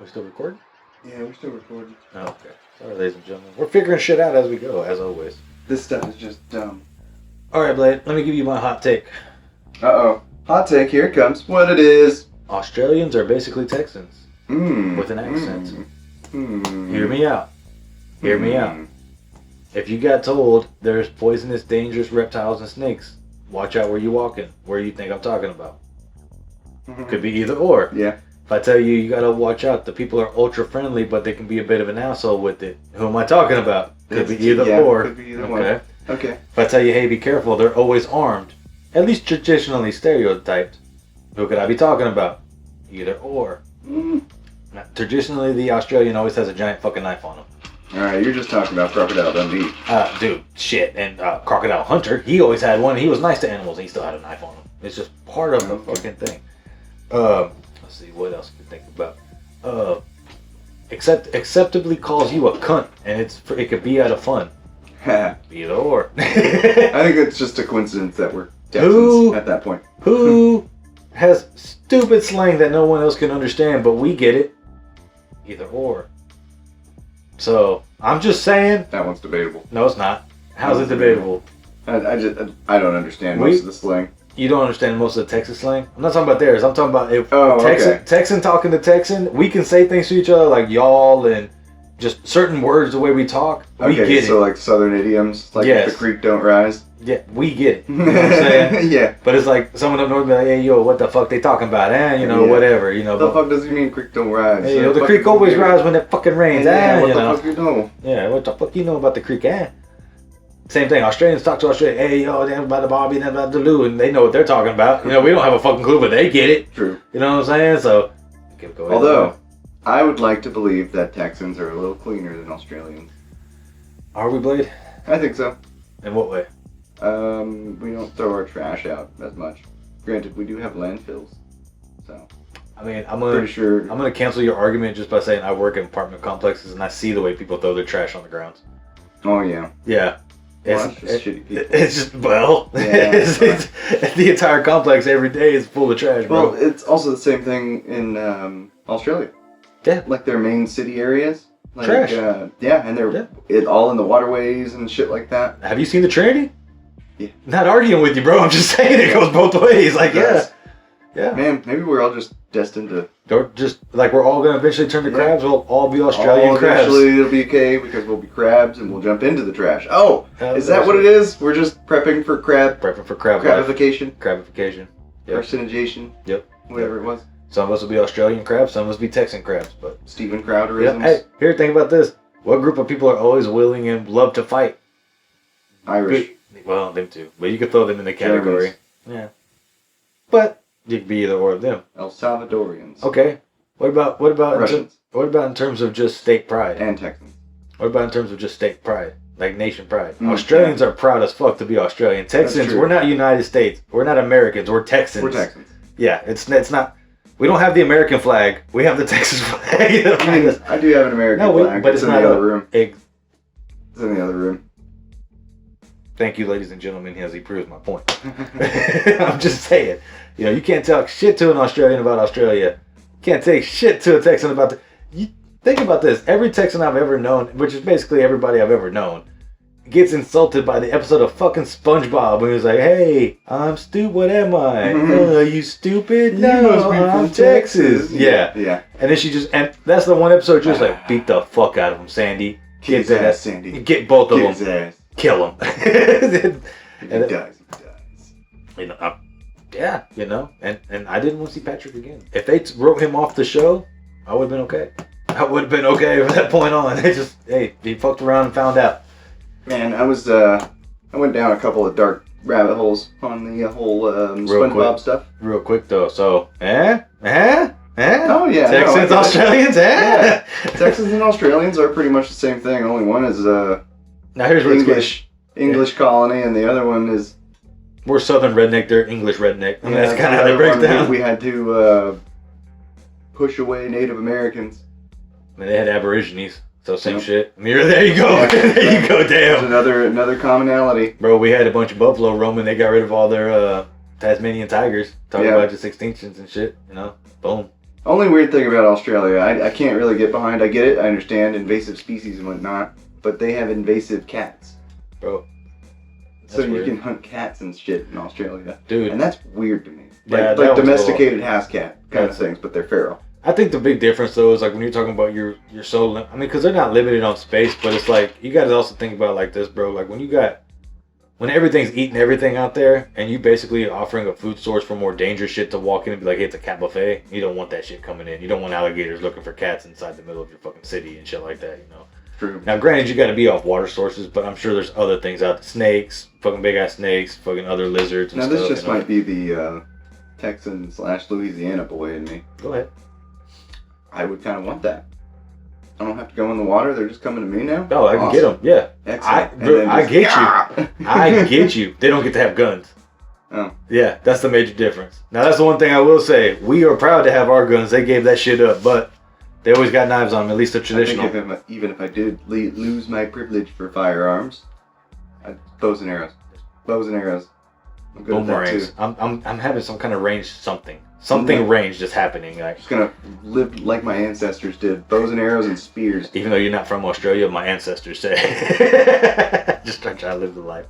We still recording? Yeah, we're still recording. Oh, okay. Sorry, ladies and gentlemen. We're figuring shit out as we go, as always. This stuff is just dumb. Alright, Blade, let me give you my hot take. Uh-oh. Hot take, here it comes. What it is. Australians are basically Texans. With an accent. Hear me out. Hear me out. If you got told there's poisonous, dangerous reptiles and snakes, watch out where you're walking. Where you think I'm talking about? Could be either or. Yeah. If I tell you gotta watch out, the people are ultra friendly, but they can be a bit of an asshole with it. Who am I talking about? Could be either or. Could be either okay. one. Okay. If I tell you, hey, be careful, they're always armed. At least traditionally stereotyped. Who could I be talking about? Either or. Traditionally, the Australian always has a giant fucking knife on him. Alright, you're just talking about Crocodile Dundee. Dude, shit. And Crocodile Hunter, he always had one. He was nice to animals. He still had a knife on him. It's just part of the fucking thing. Let's see, what else can think about? Acceptably calls you a cunt, and it could be out of fun. Either or. I think it's just a coincidence that we're Texans at that point. Who has stupid slang that no one else can understand, but we get it? Either or. So, I'm just saying. That one's debatable. No, it's not. How's it debatable? I don't understand most of the slang. You don't understand most of the Texas slang? I'm not talking about theirs. I'm talking about if okay. Texan talking to Texan, we can say things to each other like y'all and just certain words the way we talk. We get it. So like southern idioms, like if the creek don't rise. Yeah, we get it. You know what I'm saying? Yeah. But it's like someone up north be like, hey, yo, what the fuck they talking about? Whatever. What the fuck does he mean creek don't rise? Hey, the creek always rise when it fucking rains. What the fuck you know? Yeah, what the fuck you know about the creek, Same thing. Australians talk to Australia. Hey, yo, they're about the Bobby, they're about the Lou, and they know what they're talking about. We don't have a fucking clue, but they get it. True. You know what I'm saying? So, although, I would like to believe that Texans are a little cleaner than Australians. Are we, Blade? I think so. In what way? We don't throw our trash out as much. Granted, we do have landfills. So, I mean, I'm gonna cancel your argument just by saying I work in apartment complexes and I see the way people throw their trash on the grounds. Oh yeah. Yeah. It's just shitty people. It's just it's the entire complex every day is full of trash, bro. Well, it's also the same thing in Australia. Yeah. Like their main city areas. Like, trash. And they're all in the waterways and shit like that. Have you seen the Trinity? Yeah. Not arguing with you, bro. I'm just saying it goes both ways. Like, yeah. Man, maybe we're all just destined to... Or just, like, we're all going to eventually turn to crabs. We'll all be Australian crabs. Eventually it'll be okay because we'll be crabs and we'll jump into the trash. Oh, is that what it is? We're just prepping for crab... Prepping for crab Crabification. Crabification. Yep. Carcinogation. Yep. Whatever it was. Some of us will be Australian crabs. Some of us will be Texan crabs. But Steven Crowderisms. Hey, here, think about this. What group of people are always willing and love to fight? Irish. Well, them too. But you could throw them in the category. Germans. Yeah. But you could be either or of them. El Salvadorians. Okay. What about Russians. what about in terms of just state pride? And Texans. What about in terms of just state pride? Like nation pride. Australians are proud as fuck to be Australian. Texans, we're not United States. We're not Americans. We're Texans. We're Texans. Yeah, it's not. We don't have the American flag. We have the Texas flag. I do have an American flag. But it's in not the other room. It's in the other room. Thank you, ladies and gentlemen, as he proves my point. I'm just saying. You can't talk shit to an Australian about Australia. You can't take shit to a Texan about you think about this. Every Texan I've ever known, which is basically everybody I've ever known, gets insulted by the episode of fucking SpongeBob when he's like, hey, I'm stupid. What am I? Are you stupid? No, I'm Texas. Yeah. And then and that's the one episode just like, beat the fuck out of him, Sandy. Get his ass, Sandy. Get both of them. His ass. Kill him. He dies. And I didn't want to see Patrick again. If they wrote him off the show, I would have been okay. I would have been okay from that point on. He fucked around and found out. Man, I went down a couple of dark rabbit holes on the whole SpongeBob stuff. Real quick though, so, Eh? Oh, yeah. Texans, no, Australians, Yeah. Texans and Australians are pretty much the same thing. Only one is Now here's where English colony, and the other one is... We're Southern redneck, they're English redneck. I mean, that's kind of how the they break other one, down. We had to push away Native Americans. I mean, they had Aborigines, so same Yep. shit. I mean, there you go. Yeah. There you go, There's damn. another commonality. Bro, we had a bunch of buffalo roaming. They got rid of all their Tasmanian tigers. Talking about just extinctions and shit, you know? Boom. Only weird thing about Australia, I can't really get behind. I get it, I understand invasive species and whatnot, but they have invasive cats. Bro. So you weird. can hunt cats and shit in Australia. Dude. And that's weird to me. Yeah, Like that one's domesticated house cat kind of Yeah. things, but they're feral. I think the big difference though is like when you're talking about your soul. I mean, because they're not limited on space, but it's like you got to also think about it like this, bro. Like when everything's eating everything out there, and you basically offering a food source for more dangerous shit to walk in and be like, hey, it's a cat buffet. You don't want that shit coming in. You don't want alligators looking for cats inside the middle of your fucking city and shit like that. You know. True. Now, granted, you got to be off water sources, but I'm sure there's other things out there. Snakes, fucking big ass snakes, fucking other lizards and Now stuff. this just you know? might be the Texan/Louisiana boy in me. Go ahead. I would kind of want that. I don't have to go in the water. They're just coming to me now. Oh, I can get them. Yeah. Excellent. I get you. I get you. They don't get to have guns. Oh. Yeah, that's the major difference. Now, that's the one thing I will say. We are proud to have our guns. They gave that shit up, but they always got knives on them, at least the traditional. I think even if I did lose my privilege for firearms, bows and arrows. Bows and arrows. I'm good at that too. Boomerangs. I'm having some kind of range something. Something range just happening. Like, Just gonna live like my ancestors did. Bows and arrows and spears. even though you're not from Australia, my ancestors say. Just trying to live the life.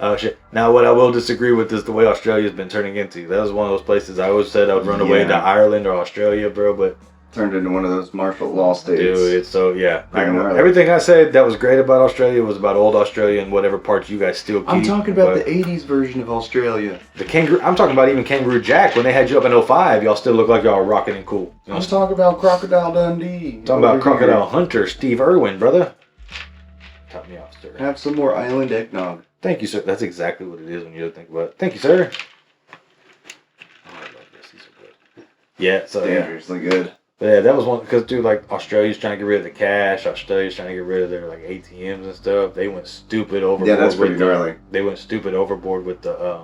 Oh shit. Now what I will disagree with is the way Australia's been turning into. That was one of those places I always said I would run away to Ireland or Australia, bro, but Turned into one of those martial law states. dude, it's so yeah. Pretty gnarly. Everything I said that was great about Australia was about old Australia and whatever parts you guys still keep. I'm talking about but the 80s version of Australia. the kangaroo. I'm talking about even Kangaroo Jack when they had you up in 05. Y'all still look like y'all were rocking and cool. You know, I'm talking about Crocodile Dundee. talking about over Crocodile here. Hunter, Steve Irwin, brother. Cut me off, sir. Have some more island eggnog. Thank you, sir. That's exactly what it is when you think about it. Thank you, sir. Oh, I love this. These are good. Yeah, so yeah. Dangerously good. But yeah, that was one because dude, like Australia's trying to get rid of the cash. Australia's trying to get rid of their like ATMs and stuff. They went stupid overboard. Yeah, that's pretty with gnarly. They went stupid overboard with the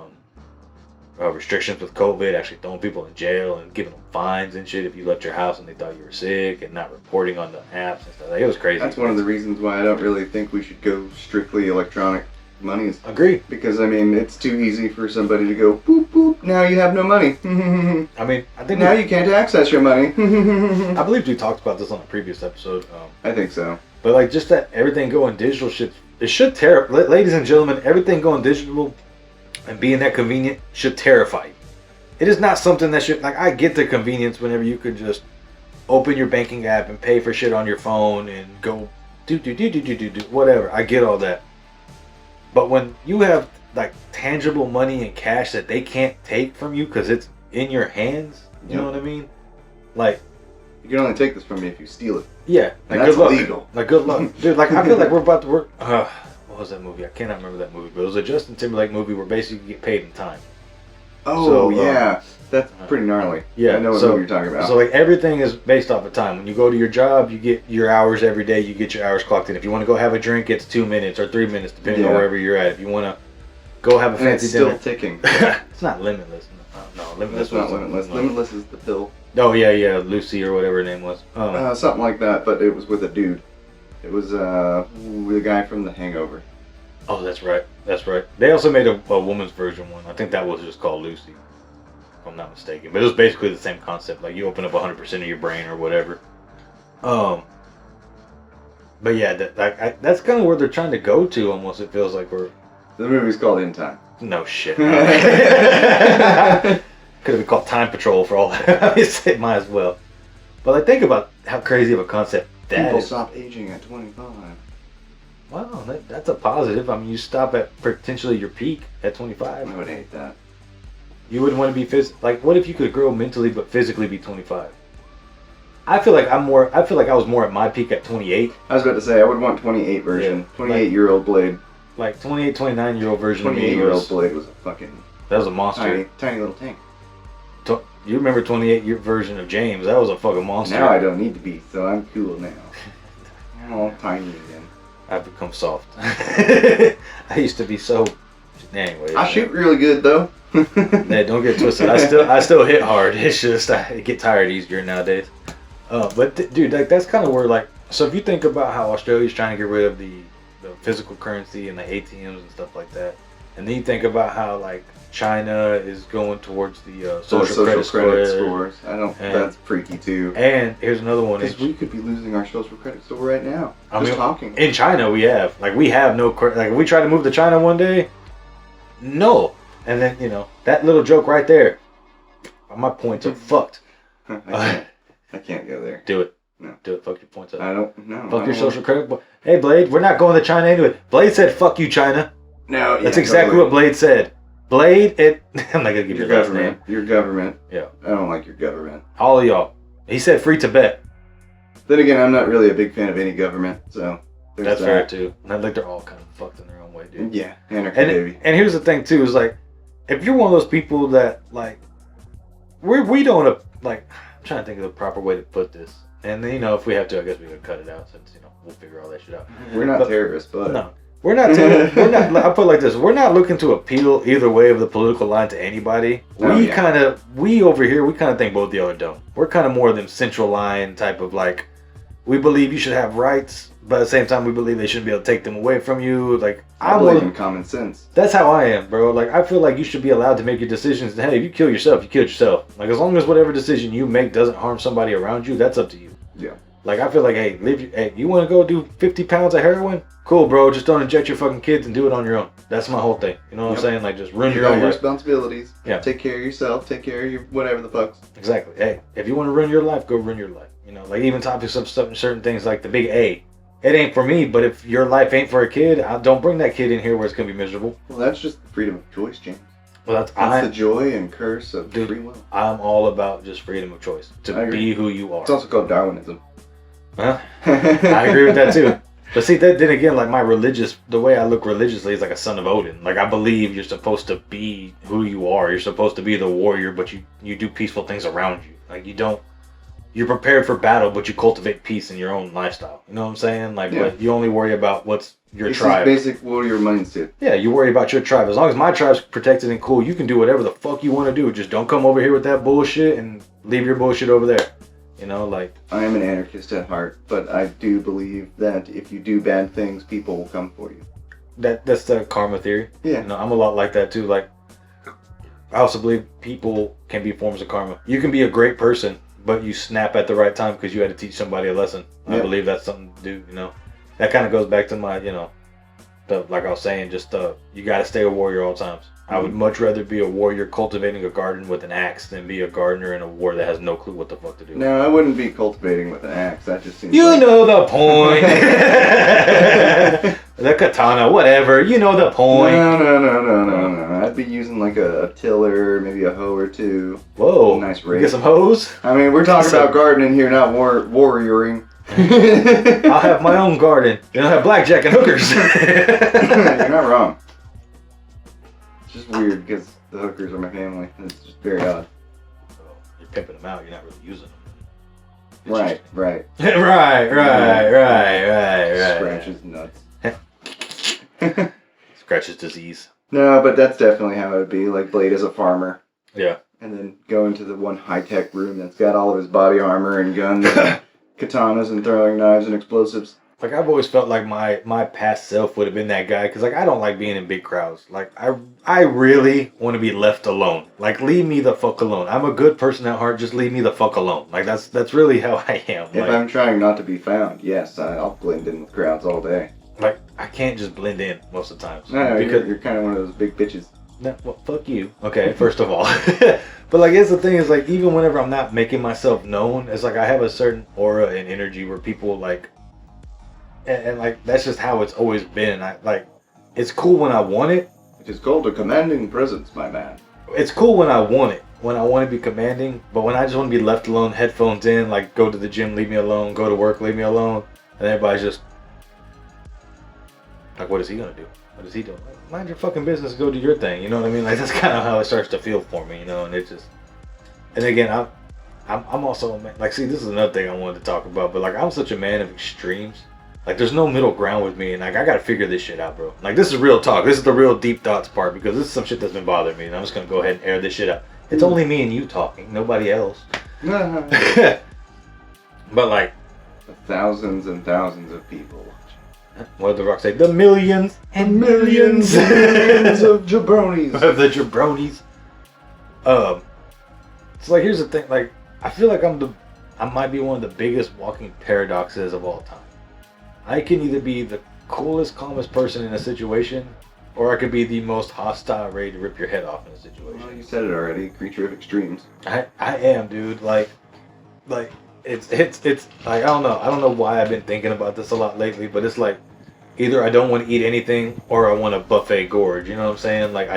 restrictions with COVID. Actually throwing people in jail and giving them fines and shit if you left your house and they thought you were sick and not reporting on the apps and stuff. Like, it was crazy. That's one of the reasons why I don't really think we should go strictly electronic monies. Agree. Because, I mean, it's too easy for somebody to go, boop, boop, now you have no money. I mean, I think now you can't access your money. I believe we talked about this on a previous episode. I think so. But like just that everything going digital shit, it should ladies and gentlemen, everything going digital and being that convenient should terrify you. It is not something that should, like, I get the convenience whenever you could just open your banking app and pay for shit on your phone and go do whatever. I get all that. But when you have like tangible money and cash that they can't take from you because it's in your hands, you know what I mean? Like, you can only take this from me if you steal it. yeah, like And that's good luck. illegal. Like good luck, dude. Like I feel like we're about to work. What was that movie? I cannot remember that movie, but it was a Justin Timberlake movie where basically you get paid in time. Oh, So, yeah. That's pretty gnarly. Yeah, I know what so- movie you're talking about. So like everything is based off of time. When you go to your job, you get your hours every day. You get your hours clocked in. If you want to go have a drink, it's 2 minutes or 3 minutes, depending on Yeah. wherever you're at. If you want to go have a and it's fancy still dinner, ticking. it's not limitless. No, limitless. That's not was- limitless. Limitless is the pill. Oh yeah, Lucy or whatever her name was. Something like that, but it was with a dude. It was the guy from The Hangover. Oh, that's right. That's right. They also made a woman's version one. I think that was just called Lucy, if I'm not mistaken. But it was basically the same concept. Like you open up 100% of your brain or whatever. But yeah, that's kind of where they're trying to go to. Almost, it feels like we're. The movie's called In Time. No shit. Could have been called Time Patrol for all that. I mean, it might as well. But like, think about how crazy of a concept that People is. stop aging at 25. Wow, that's a positive. I mean, you stop at potentially your peak at 25. I would hate that. You wouldn't want to be like, what if you could grow mentally but physically be 25? I feel like I was more at my peak at 28. I was about to say, I would want 28 version. Yeah, 28-year-old Blade. Like 28, 29-year-old version of me 28-year-old was, Blade was a fucking that was a monster. tiny little tank. You remember 28-year version of James? That was a fucking monster. Now I don't need to be, so I'm cool now. I'm all tiny again. I've become soft. I used to be so. Anyway. I shoot really good though. Yeah, don't get twisted. I still hit hard. It's just I get tired easier nowadays. But dude, like that's kind of where like. So if you think about how Australia's trying to get rid of the physical currency and the ATMs and stuff like that, and then you think about how like China is going towards the social credit scores. That's freaky too. And here's another one. Because we could be losing our social credit score right now. I mean, talking. In China, we have no like if we try to move to China one day, no. And then that little joke right there. My points are fucked. I can't go there. Do it. No. Do it. Fuck your points up. I don't know. Fuck your social credit. Hey, Blade, we're not going to China anyway. Blade said, "Fuck you, China." No, yeah, that's exactly what Blade said. Blade, I'm not gonna give you your last name. Your government. Yeah. I don't like your government. All of y'all. He said free Tibet. Then again, I'm not really a big fan of any government, so that's fair too. And I think they're all kind of fucked in their own way, dude. Yeah, anarchy, baby. And here's the thing too, is like, if you're one of those people that like, we don't like. I'm trying to think of the proper way to put this. And then, if we have to, I guess we could cut it out since we'll figure all that shit out. We're not terrorists, but no, we're not. We're not. I put it like this: we're not looking to appeal either way of the political line to anybody. We over here, we kind of think both the other dumb. We're kind of more of them central line type of like, we believe you should have rights, but at the same time, we believe they shouldn't be able to take them away from you. Like I believe in common sense. That's how I am, bro. Like I feel like you should be allowed to make your decisions. Hey, if you kill yourself, you killed yourself. Like as long as whatever decision you make doesn't harm somebody around you, that's up to you. Yeah. Like I feel like, hey, you want to go do 50 pounds of heroin? Cool, bro. Just don't inject your fucking kids and do it on your own. That's my whole thing. You know what I'm saying? Like just ruin your own life. Responsibilities. Yeah. Take care of yourself. Take care of your whatever the fuck. Exactly. Hey, if you want to ruin your life, go ruin your life. Like even topics of certain things like the big A. It ain't for me, but if your life ain't for a kid, don't bring that kid in here where it's gonna be miserable. Well, that's just freedom of choice, James. Well, that's the joy and curse of free will. I'm all about just freedom of choice to be who you are. It's also called Darwinism. Huh? I agree with that too. But see, then again, like the way I look religiously is like a son of Odin. Like I believe you're supposed to be who you are. You're supposed to be the warrior, but you do peaceful things around you. Like you're prepared for battle, but you cultivate peace in your own lifestyle. You know what I'm saying? Like, but you only worry about what's your tribe. This is basic warrior mindset. Yeah, you worry about your tribe. As long as my tribe's protected and cool, you can do whatever the fuck you want to do. Just don't come over here with that bullshit and leave your bullshit over there. Like... I am an anarchist at heart, but I do believe that if you do bad things, people will come for you. That's the karma theory. Yeah. I'm a lot like that too. Like, I also believe people can be forms of karma. You can be a great person, but you snap at the right time because you had to teach somebody a lesson. I believe that's something to do, That kind of goes back to my, like I was saying, just you got to stay a warrior all times. I would much rather be a warrior cultivating a garden with an axe than be a gardener in a war that has no clue what the fuck to do. No, I wouldn't be cultivating with an axe. That just seems know the point. The katana, whatever. You know the point. No. I'd be using like a tiller, maybe a hoe or two. Whoa. Nice rake. Get some hoes? I mean, we're talking about gardening here, not warrioring. I'll have my own garden. I'll have blackjack and hookers. You're not wrong. It's just weird because the hookers are my family. It's just very odd. Well, you're pimping them out. You're not really using them. Right. right. Scratches nuts. Scratches disease. No, but that's definitely how it would be. Like Blade as a farmer. Yeah. And then go into the one high-tech room that's got all of his body armor and guns, katanas and throwing knives and explosives. Like I've always felt like my past self would have been that guy because like I don't like being in big crowds. Like I really want to be left alone. Like leave me the fuck alone. I'm a good person at heart. Just leave me the fuck alone. Like that's really how I am. If I'm trying not to be found, yes, I'll blend in with crowds all day. Like I can't just blend in most of the times. No, because you're kind of one of those big bitches. No, well, fuck you. Okay, first of all. But like, it's the thing is like, even whenever I'm not making myself known, it's like I have a certain aura and energy where people like, and like that's just how it's always been. I like, it's cool when I want it. It is called a commanding presence, my man. It's cool when I want it. When I want to be commanding, but when I just want to be left alone, headphones in, like go to the gym, leave me alone, go to work, leave me alone, and everybody's just like, what is he gonna do? What is he doing? Like, mind your fucking business, go do your thing. You know what I mean? Like that's kind of how it starts to feel for me, and it just And again, I'm also a man. Like, see, this is another thing I wanted to talk about. But like, I'm such a man of extremes. Like, there's no middle ground with me, and like, I gotta figure this shit out, bro. Like, this is real talk. This is the real deep thoughts part, because this is some shit that's been bothering me, and I'm just gonna go ahead and air this shit out. It's only me and you talking, nobody else. But like, thousands and thousands of people. What did The Rock say? The millions and millions, millions of jabronis. of the jabronis. So like, here's the thing. Like, I feel like I might be one of the biggest walking paradoxes of all time. I can either be the coolest, calmest person in a situation, or I could be the most hostile, ready to rip your head off in a situation. Well, you said it already. Creature of extremes. I am, dude. Like it's like, I don't know why I've been thinking about this a lot lately, but it's like, either I don't want to eat anything or I want a buffet gorge. You know what I'm saying? Like,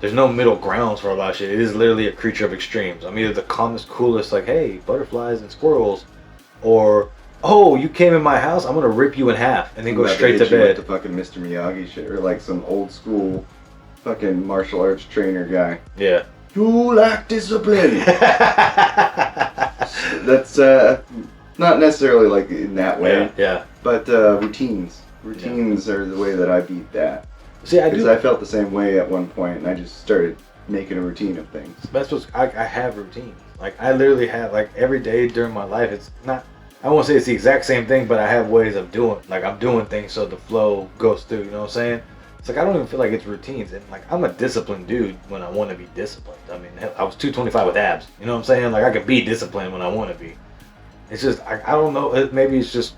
there's no middle grounds for a lot of shit. It is literally a creature of extremes. I'm either the calmest, coolest, like, hey, butterflies and squirrels, or, oh, you came in my house, I'm gonna rip you in half and then go straight to bed. With the fucking Mr. Miyagi shit, or like some old school fucking martial arts trainer guy. Yeah. You lack discipline. That's not necessarily like in that way. Yeah. But routines. Routines are the way that I beat that. See, Because I felt the same way at one point, and I just started making a routine of things. That's what I have routines. Like, I literally have, like, every day during my life. It's not, I won't say it's the exact same thing, but I have ways of doing. Like, I'm doing things so the flow goes through. You know what I'm saying? It's like, I don't even feel like it's routines. And like, I'm a disciplined dude when I want to be disciplined. I mean, hell, I was 225 with abs. You know what I'm saying? Like, I can be disciplined when I want to be. It's just, I don't know. Maybe it's just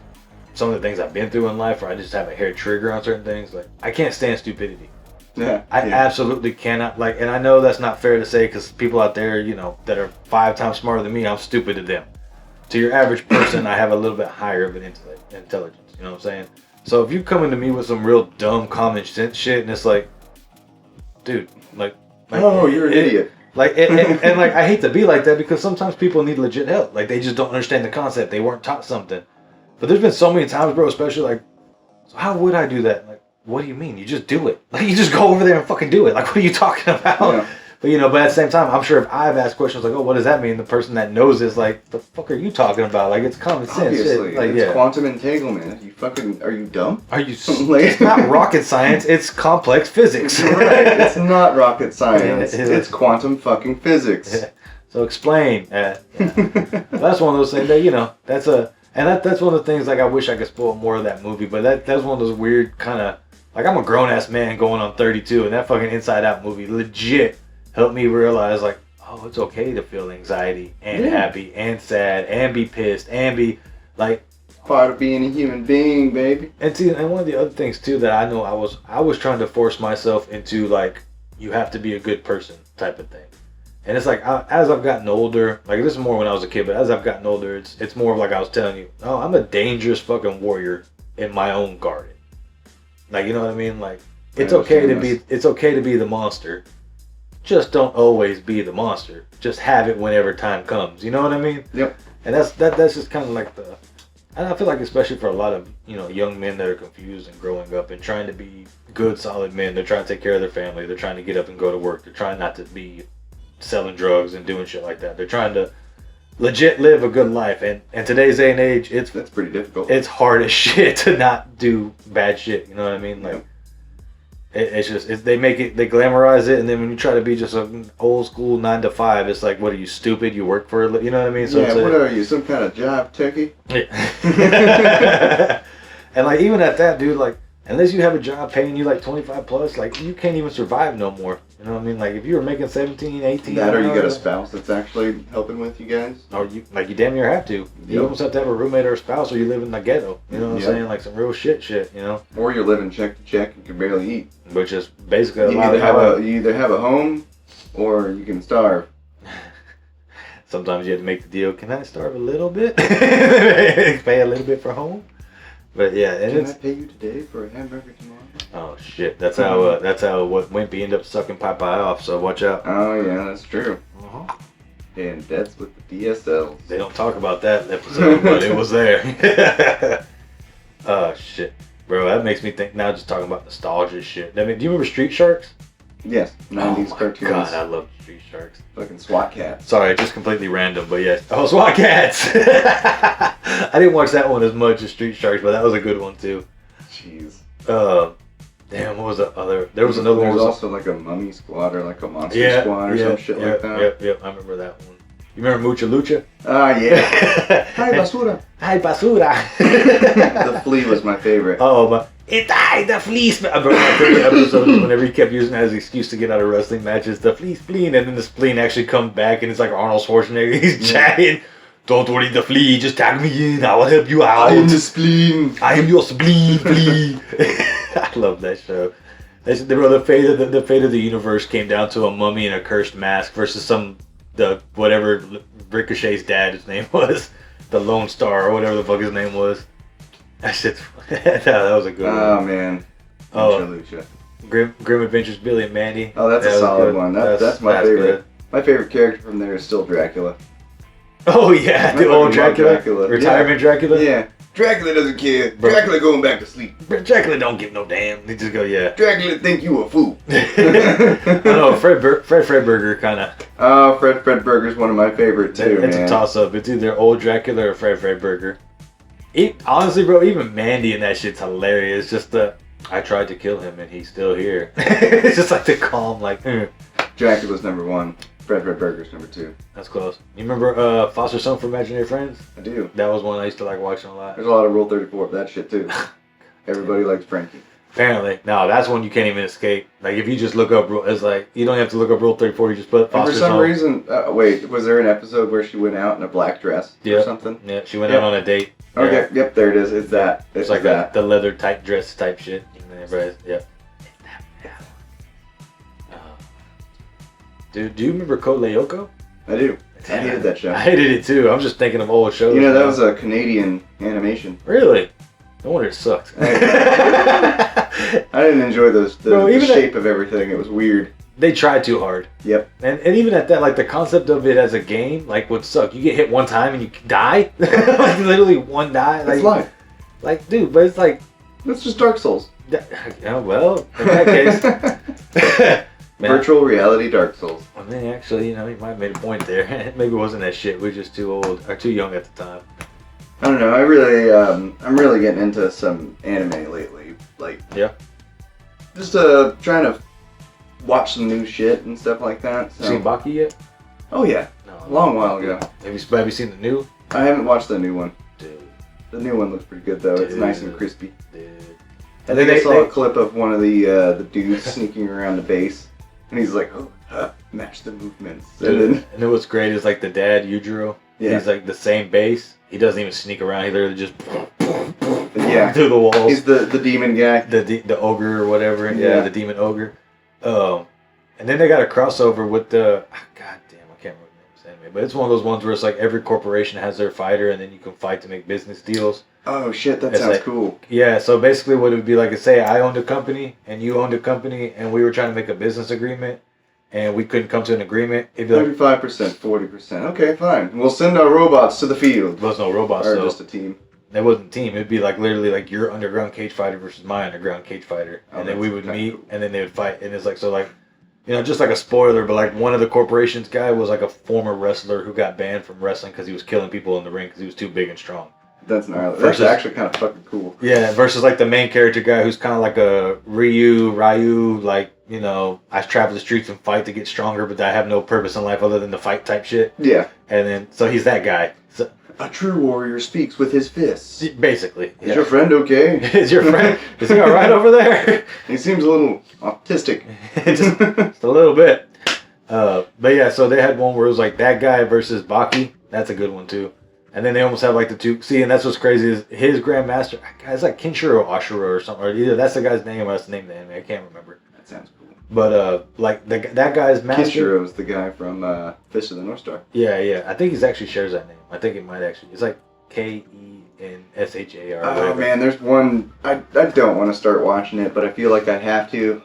some of the things I've been through in life, where I just have a hair trigger on certain things. Like, I can't stand stupidity. Yeah. I absolutely cannot. Like, and I know that's not fair to say, because people out there, you know, that are 5 times smarter than me, I'm stupid to them. To your average person, I have a little bit higher of an intelligence. You know what I'm saying? So if you come into me with some real dumb common sense shit, and it's like, dude, like oh, you're an idiot. Like, and like, I hate to be like that, because sometimes people need legit help. Like, they just don't understand the concept. They weren't taught something. But there's been so many times, bro, especially like, so how would I do that? Like, what do you mean? You just do it. Like, you just go over there and fucking do it. Like, what are you talking about? Yeah. But, you know, but at the same time, I'm sure if I've asked questions like, oh, what does that mean? The person that knows is like, the fuck are you talking about? Like, it's common sense. Obviously, like, it's quantum entanglement. Are you dumb? Are you? Like, it's not rocket science. It's complex physics. Right. It's not rocket science. It's quantum fucking physics. Yeah. So explain. That's one of those things that, you know, that's one of the things, like, I wish I could spoil more of that movie, but that's one of those weird kind of, like, I'm a grown-ass man going on 32, and that fucking Inside Out movie legit helped me realize, like, oh, it's okay to feel anxiety and happy and sad and be pissed and be, like, part of being a human being, baby. And see, and one of the other things too that I know I was trying to force myself into, like, you have to be a good person type of thing. And it's like, as I've gotten older, like, this is more when I was a kid, but as I've gotten older, it's more of like I was telling you, oh, I'm a dangerous fucking warrior in my own garden. Like, you know what I mean? Like, it's okay to be the monster. Just don't always be the monster. Just have it whenever time comes. You know what I mean? Yep. And that's just kind of like and I feel like, especially for a lot of, you know, young men that are confused and growing up and trying to be good, solid men. They're trying to take care of their family. They're trying to get up and go to work. They're trying not to be selling drugs and doing shit like that. They're trying to legit live a good life. And in today's day and age, that's pretty difficult. It's hard as shit to not do bad shit. You know what I mean? Like, it's just, they glamorize it, and then when you try to be just an old school 9 to 5, it's like, what are you, stupid? You work for you know what I mean? So yeah, what are you, some kind of job techie? Yeah. And like, even at that, dude, like, unless you have a job paying you like 25 plus, like, you can't even survive no more. You know what I mean? Like, if you were making 17, 18. That, or you got a spouse that's actually helping with you guys. Or you damn near have to. You almost have to have a roommate or a spouse, or you live in the ghetto. You know what I'm saying? Like, some real shit, you know? Or you're living check to check and can barely eat. Which is basically you either have a home, or you can starve. Sometimes you have to make the deal. Can I starve a little bit? Pay a little bit for home? But yeah, and Can I pay you today for a hamburger tomorrow? Oh shit! That's how what Wimpy ended up sucking Popeye off. So watch out. Oh yeah, that's true. And that's with the DSLs. They don't talk about that episode, but it was there. Oh shit, bro! That makes me think now. Just talking about nostalgia shit. I mean, do you remember Street Sharks? Yes, 90s Oh my cartoons. God, I love Street Sharks. Fucking SWAT Cats. Sorry, just completely random, but yes. Oh, SWAT Cats! I didn't watch that one as much as Street Sharks, but that was a good one too. Jeez. Damn, what was the other? There was another one. There's Was also like a mummy squad or like a monster squad or some shit like that. Yep, I remember that one. You remember Mucha Lucha? Ah, yeah. Hi, basura. Hi, basura. The flea was my favorite. Oh, but it died, the flea. I remember my favorite episode is whenever he kept using that as an excuse to get out of wrestling matches. The flea spleen, and then the spleen actually comes back, and it's like Arnold Schwarzenegger. He's chatting. Don't worry, the flea. Just tag me in. I will help you out. I am the spleen. I am your spleen, flea. I love that show. The fate of the universe came down to a mummy and a cursed mask versus whatever Ricochet's dad his name was, the Lone Star or whatever the fuck his name was. That shit. That was a good one. Oh man. Lucha. Grim Adventures Billy and Mandy. Oh, that's a solid one. That's my favorite. Good. My favorite character from there is still Dracula. Oh yeah, the old Dracula. Retirement Dracula. Yeah. Dracula doesn't care. Bro. Dracula going back to sleep. Dracula don't give no damn. He just go, yeah. Dracula think you a fool. I know, Fred Fredberger kind of. Oh, Fred Fredberger's one of my favorite too, It's man. a toss-up. It's either old Dracula or Fred Fredberger. Honestly, bro, even Mandy and that shit's hilarious. Just I tried to kill him and he's still here. It's just like the calm, like. Dracula's number one. Fred Fredberger's number two. That's close. You remember Foster Son for Imaginary Friends? I do. That was one I used to like watching a lot. There's a lot of Rule 34 of that shit too. Everybody likes Frankie. Apparently. No, that's one you can't even escape. Like, if you just look up, it's like, you don't have to look up Rule 34, you just put And Foster for Son. some reason, wait, was there an episode where she went out in a black dress or something? Yeah, she went out on a date. Okay, yep, there it is. It's that. It's like that. the leather type dress type shit. Yep. Dude, do you remember Code Lyoko? I do. I hated that show. I hated it too. I'm just thinking of old shows. You know, that was a Canadian animation. Really? No wonder it sucked. I didn't enjoy the shape of everything. It was weird. They tried too hard. Yep. And even at that, like, the concept of it as a game, like, would suck. You get hit one time and you die. Like, literally one die. That's life. Like, dude, but it's like... That's just Dark Souls. Yeah, well, in that case... Virtual reality Dark Souls. I mean, actually, you might have made a point there. Maybe it wasn't that shit. We're just too old, or too young at the time. I don't know. I'm really getting into some anime lately. Like, yeah. Just trying to watch some new shit and stuff like that. So. Seen Baki yet? Oh yeah. No, a long while ago. Have you seen the new? I haven't watched the new one. Dude. The new one looks pretty good though. It's nice and crispy. Dude. I think I saw a clip of one of the dudes sneaking around the base. And he's like, match the movements. And then what's great is like the dad, Yujiro. Yeah. He's like the same base. He doesn't even sneak around. He literally just through the walls. He's the demon guy. The ogre or whatever. Yeah, the demon ogre. And then they got a crossover with the God damn, I can't remember the name of it. But it's one of those ones where it's like every corporation has their fighter, and then you can fight to make business deals. Oh shit, that sounds cool. Yeah, so basically what it would be like is, say I owned a company and you owned a company and we were trying to make a business agreement and we couldn't come to an agreement. It'd be like 35%, 40%. Okay, fine. We'll send our robots to the field. There was no robots, or so just a team. That wasn't a team. It'd be like literally like your underground cage fighter versus my underground cage fighter, and then we would meet and then they would fight. And it's like, so like, just like a spoiler, but like one of the corporation's guy was like a former wrestler who got banned from wrestling because he was killing people in the ring because he was too big and strong. That's gnarly. That's actually kind of fucking cool. Yeah, versus like the main character guy who's kind of like a Ryu, like, I travel the streets and fight to get stronger, but I have no purpose in life other than to fight type shit. Yeah. And then, so he's that guy. So, a true warrior speaks with his fists. Basically. Is your friend okay? Is your friend, is he alright over there? He seems a little autistic. just a little bit. But yeah, so they had one where it was like that guy versus Baki. That's a good one too. And then they almost have like the two. See, and that's what's crazy is his grandmaster. It's like Kinshiro Ashura or something. Or either that's the guy's name or that's the name of the anime. I can't remember. That sounds cool. But like that guy's master. Kinshiro is the guy from Fist of the North Star. Yeah. I think he actually shares that name. I think it might actually. It's like KENSHAR. Oh man, there's one. I don't want to start watching it, but I feel like I have to.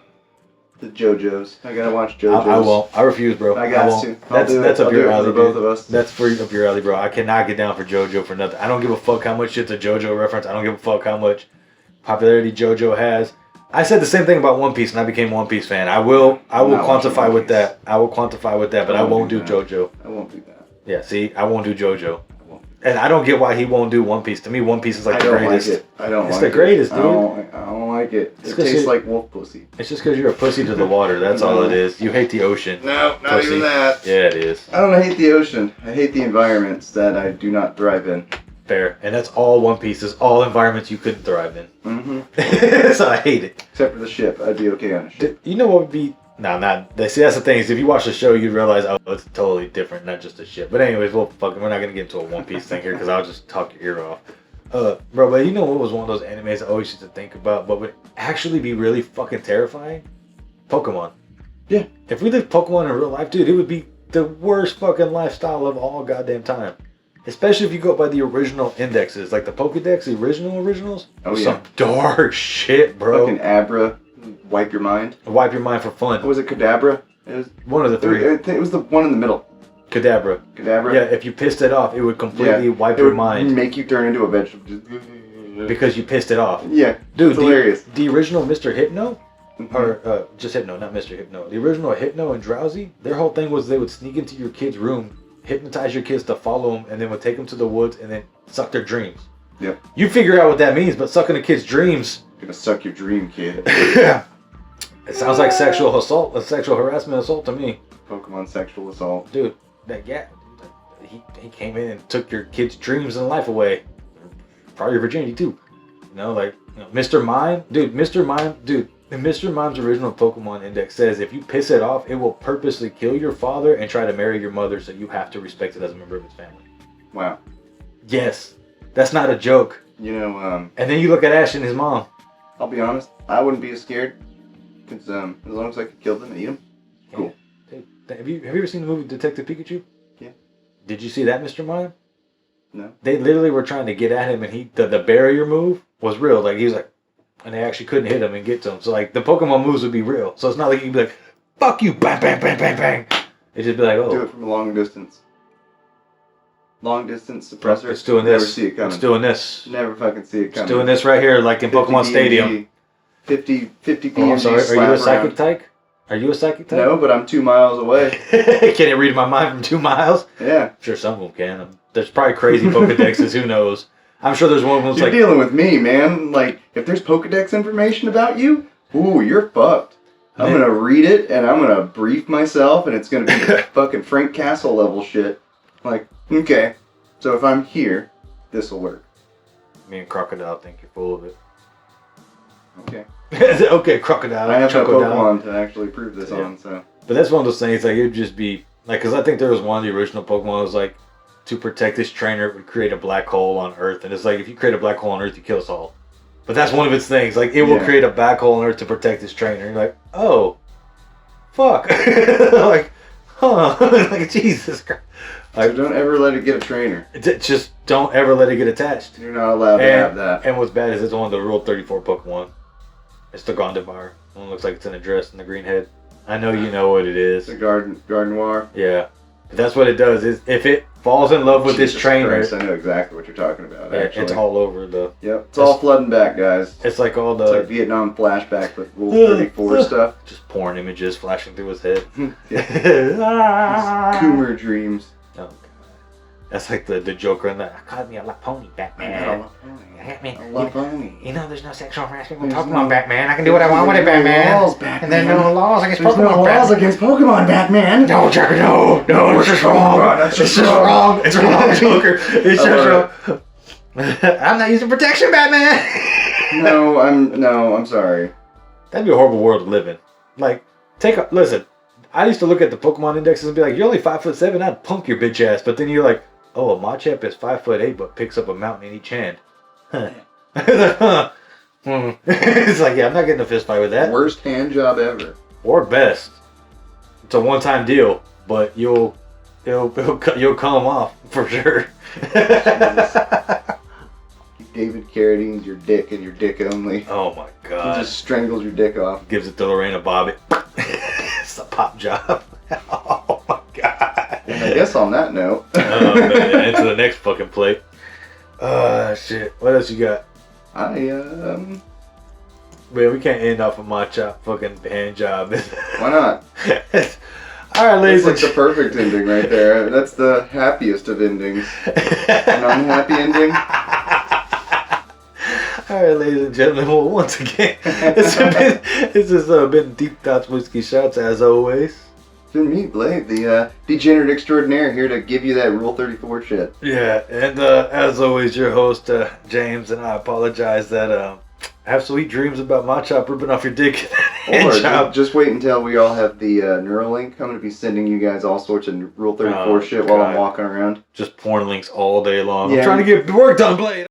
The JoJo's. I gotta watch JoJo's. I won't. I refuse, bro. I got to. That's up your alley, both of us. That's up your alley, bro. I cannot get down for JoJo for nothing. I don't give a fuck how much shit's a JoJo reference. I don't give a fuck how much popularity JoJo has. I said the same thing about One Piece, and I became One Piece fan. I will quantify with that. I will quantify with that, but I won't do JoJo. I won't do that. Yeah, see, I won't do JoJo. And I don't get why he won't do One Piece. To me, One Piece is like the greatest. I don't like it. It's the greatest, dude. I don't like it. It tastes like wolf pussy. It's just because you're a pussy to the water. That's all it is. You hate the ocean. No, not pussy. even that. Yeah, it is. I don't hate the ocean. I hate the environments that I do not thrive in. Fair. And that's all One Piece is. All environments you couldn't thrive in. Mm-hmm. So I hate it. Except for the ship. I'd be okay on a ship. You know what would be... No, not... See, that's the thing. Is if you watch the show, you'd realize, oh, it's totally different. Not just a ship. But anyways, we're not going to get into a One Piece thing here because I'll just talk your ear off. Bro, but you know what was one of those animes I always used to think about, but would actually be really fucking terrifying? Pokemon. Yeah. If we lived Pokemon in real life, dude, it would be the worst fucking lifestyle of all goddamn time. Especially if you go by the original indexes, like the Pokedex, the originals. Oh, yeah. Some dark shit, bro. Fucking Abra, wipe your mind. Wipe your mind for fun. What was it, Kadabra? It was one of the three. I think it was the one in the middle. Kadabra. Kadabra? Yeah, if you pissed it off, it would completely wipe your mind. Make you turn into a vegetable. Because you pissed it off. Yeah, dude, it's hilarious. The original Mr. Hypno, or just Hypno, not Mr. Hypno. The original Hypno and Drowsy, their whole thing was they would sneak into your kid's room, hypnotize your kids to follow them, and then would take them to the woods and then suck their dreams. Yep. You figure out what that means, but sucking a kid's dreams. Gonna suck your dream, kid. Yeah. It sounds like sexual assault, sexual harassment assault to me. Pokemon sexual assault. Dude, he came in and took your kid's dreams and life away. Probably your virginity too. Mr. Mime, in Mr. Mime's original Pokemon Index says if you piss it off, it will purposely kill your father and try to marry your mother, so you have to respect it as a member of his family. Wow. Yes. That's not a joke. You know, and then you look at Ash and his mom. I'll be honest, I wouldn't be as scared. Because as long as I could kill them and eat them, cool. Dude, have you ever seen the movie Detective Pikachu? Yeah. Did you see that, Mr. Mime? No. They literally were trying to get at him, and the barrier move was real. Like, he was like, and they actually couldn't hit him and get to him. So, like, the Pokemon moves would be real. So it's not like you'd be like, fuck you, bang, bang, bang, bang, bang. It'd just be like, oh. Do it from a long distance. Long distance suppressor. It's doing this. Never see it coming. It's doing this. Never fucking see it coming. It's doing this right here, like in Pokemon Stadium. 50 BMG. Oh, I'm sorry. Are you a psychic around. type? Are you a psychic type? No, but I'm 2 miles away. Can it read my mind from 2 miles? Yeah. I'm sure some of them can. There's probably crazy Pokedexes. Who knows? I'm sure there's one of them that's You're like... dealing with me, man. Like, if there's Pokedex information about you, ooh, you're fucked. I'm going to read it, and I'm going to brief myself, and it's going to be fucking Frank Castle level shit. Like, okay, so if I'm here, this will work. Me and Crocodile think you're full of it. Okay. Okay, Crocodile. I have no Crocodile. Pokemon to actually prove this on, so... But that's one of those things, like, it would just be... Like, because I think there was one of the original Pokemon that was like, to protect this trainer, it would create a black hole on Earth. And it's like, if you create a black hole on Earth, you kill us all. But that's one of its things. Like, it will create a black hole on Earth to protect this trainer. And you're like, oh, fuck. Like, huh. Like, Jesus Christ. Like, so don't ever let it get a trainer. Just don't ever let it get attached. You're not allowed to have that. And what's bad is it's one of the Rule 34 Pokemon. It's the Gondomar. One looks like it's in a dress and the green head. I know you know what it is. The Gardevoir. Yeah. But that's what it does. Is if it falls in love with this trainer... Christ, I know exactly what you're talking about, actually. It's all over the... Yep. It's all flooding back, guys. It's like all the... It's like Vietnam flashback with Rule 34 stuff. Just porn images flashing through his head. Coomer dreams. Oh, God. That's like the Joker in the... I called me a Laponi, Batman. I love pony. You know there's no sexual harassment with Pokemon, Batman. I can do what I want with it, Batman. Laws, Batman. And there's no laws against Pokemon, Batman. There's no laws against Pokemon, Batman. No, Joker, no. It's just wrong. It's just wrong. It's wrong, Joker. It's just wrong. I'm not using protection, Batman. No, I'm sorry. That'd be a horrible world to live in. Like, listen, I used to look at the Pokemon indexes and be like, you're only 5'7", I'd punk your bitch ass. But then you're like, oh, a Machop is 5'8", but picks up a mountain in each hand. Huh. It's like, yeah, I'm not getting a fist fight with that. Worst hand job ever. Or best. It's a one-time deal, but you'll come off for sure. David Carradine's your dick and your dick only. Oh my God. He just strangles your dick off. Gives it to Lorena Bobbitt. It's a pop job. Oh my God. And I guess on that note. Oh man, into the next fucking plate. Shit. What else you got? I Man, we can't end off a my chop fucking hand job. Why not? All right, ladies. That's like the perfect ending right there. That's the happiest of endings. An unhappy ending. All right, ladies and gentlemen. Well, once again, this has been Deep Thoughts Whiskey Shots as always. It's been me, Blade, the degenerate extraordinaire, here to give you that Rule 34 shit. Yeah, and as always, your host James, and I apologize that have sweet dreams about my chop ripping off your dick. Or just wait until we all have the Neuralink. I'm going to be sending you guys all sorts of Rule 34 shit while I'm walking around. Just porn links all day long. Yeah. I'm trying to get work done, Blade.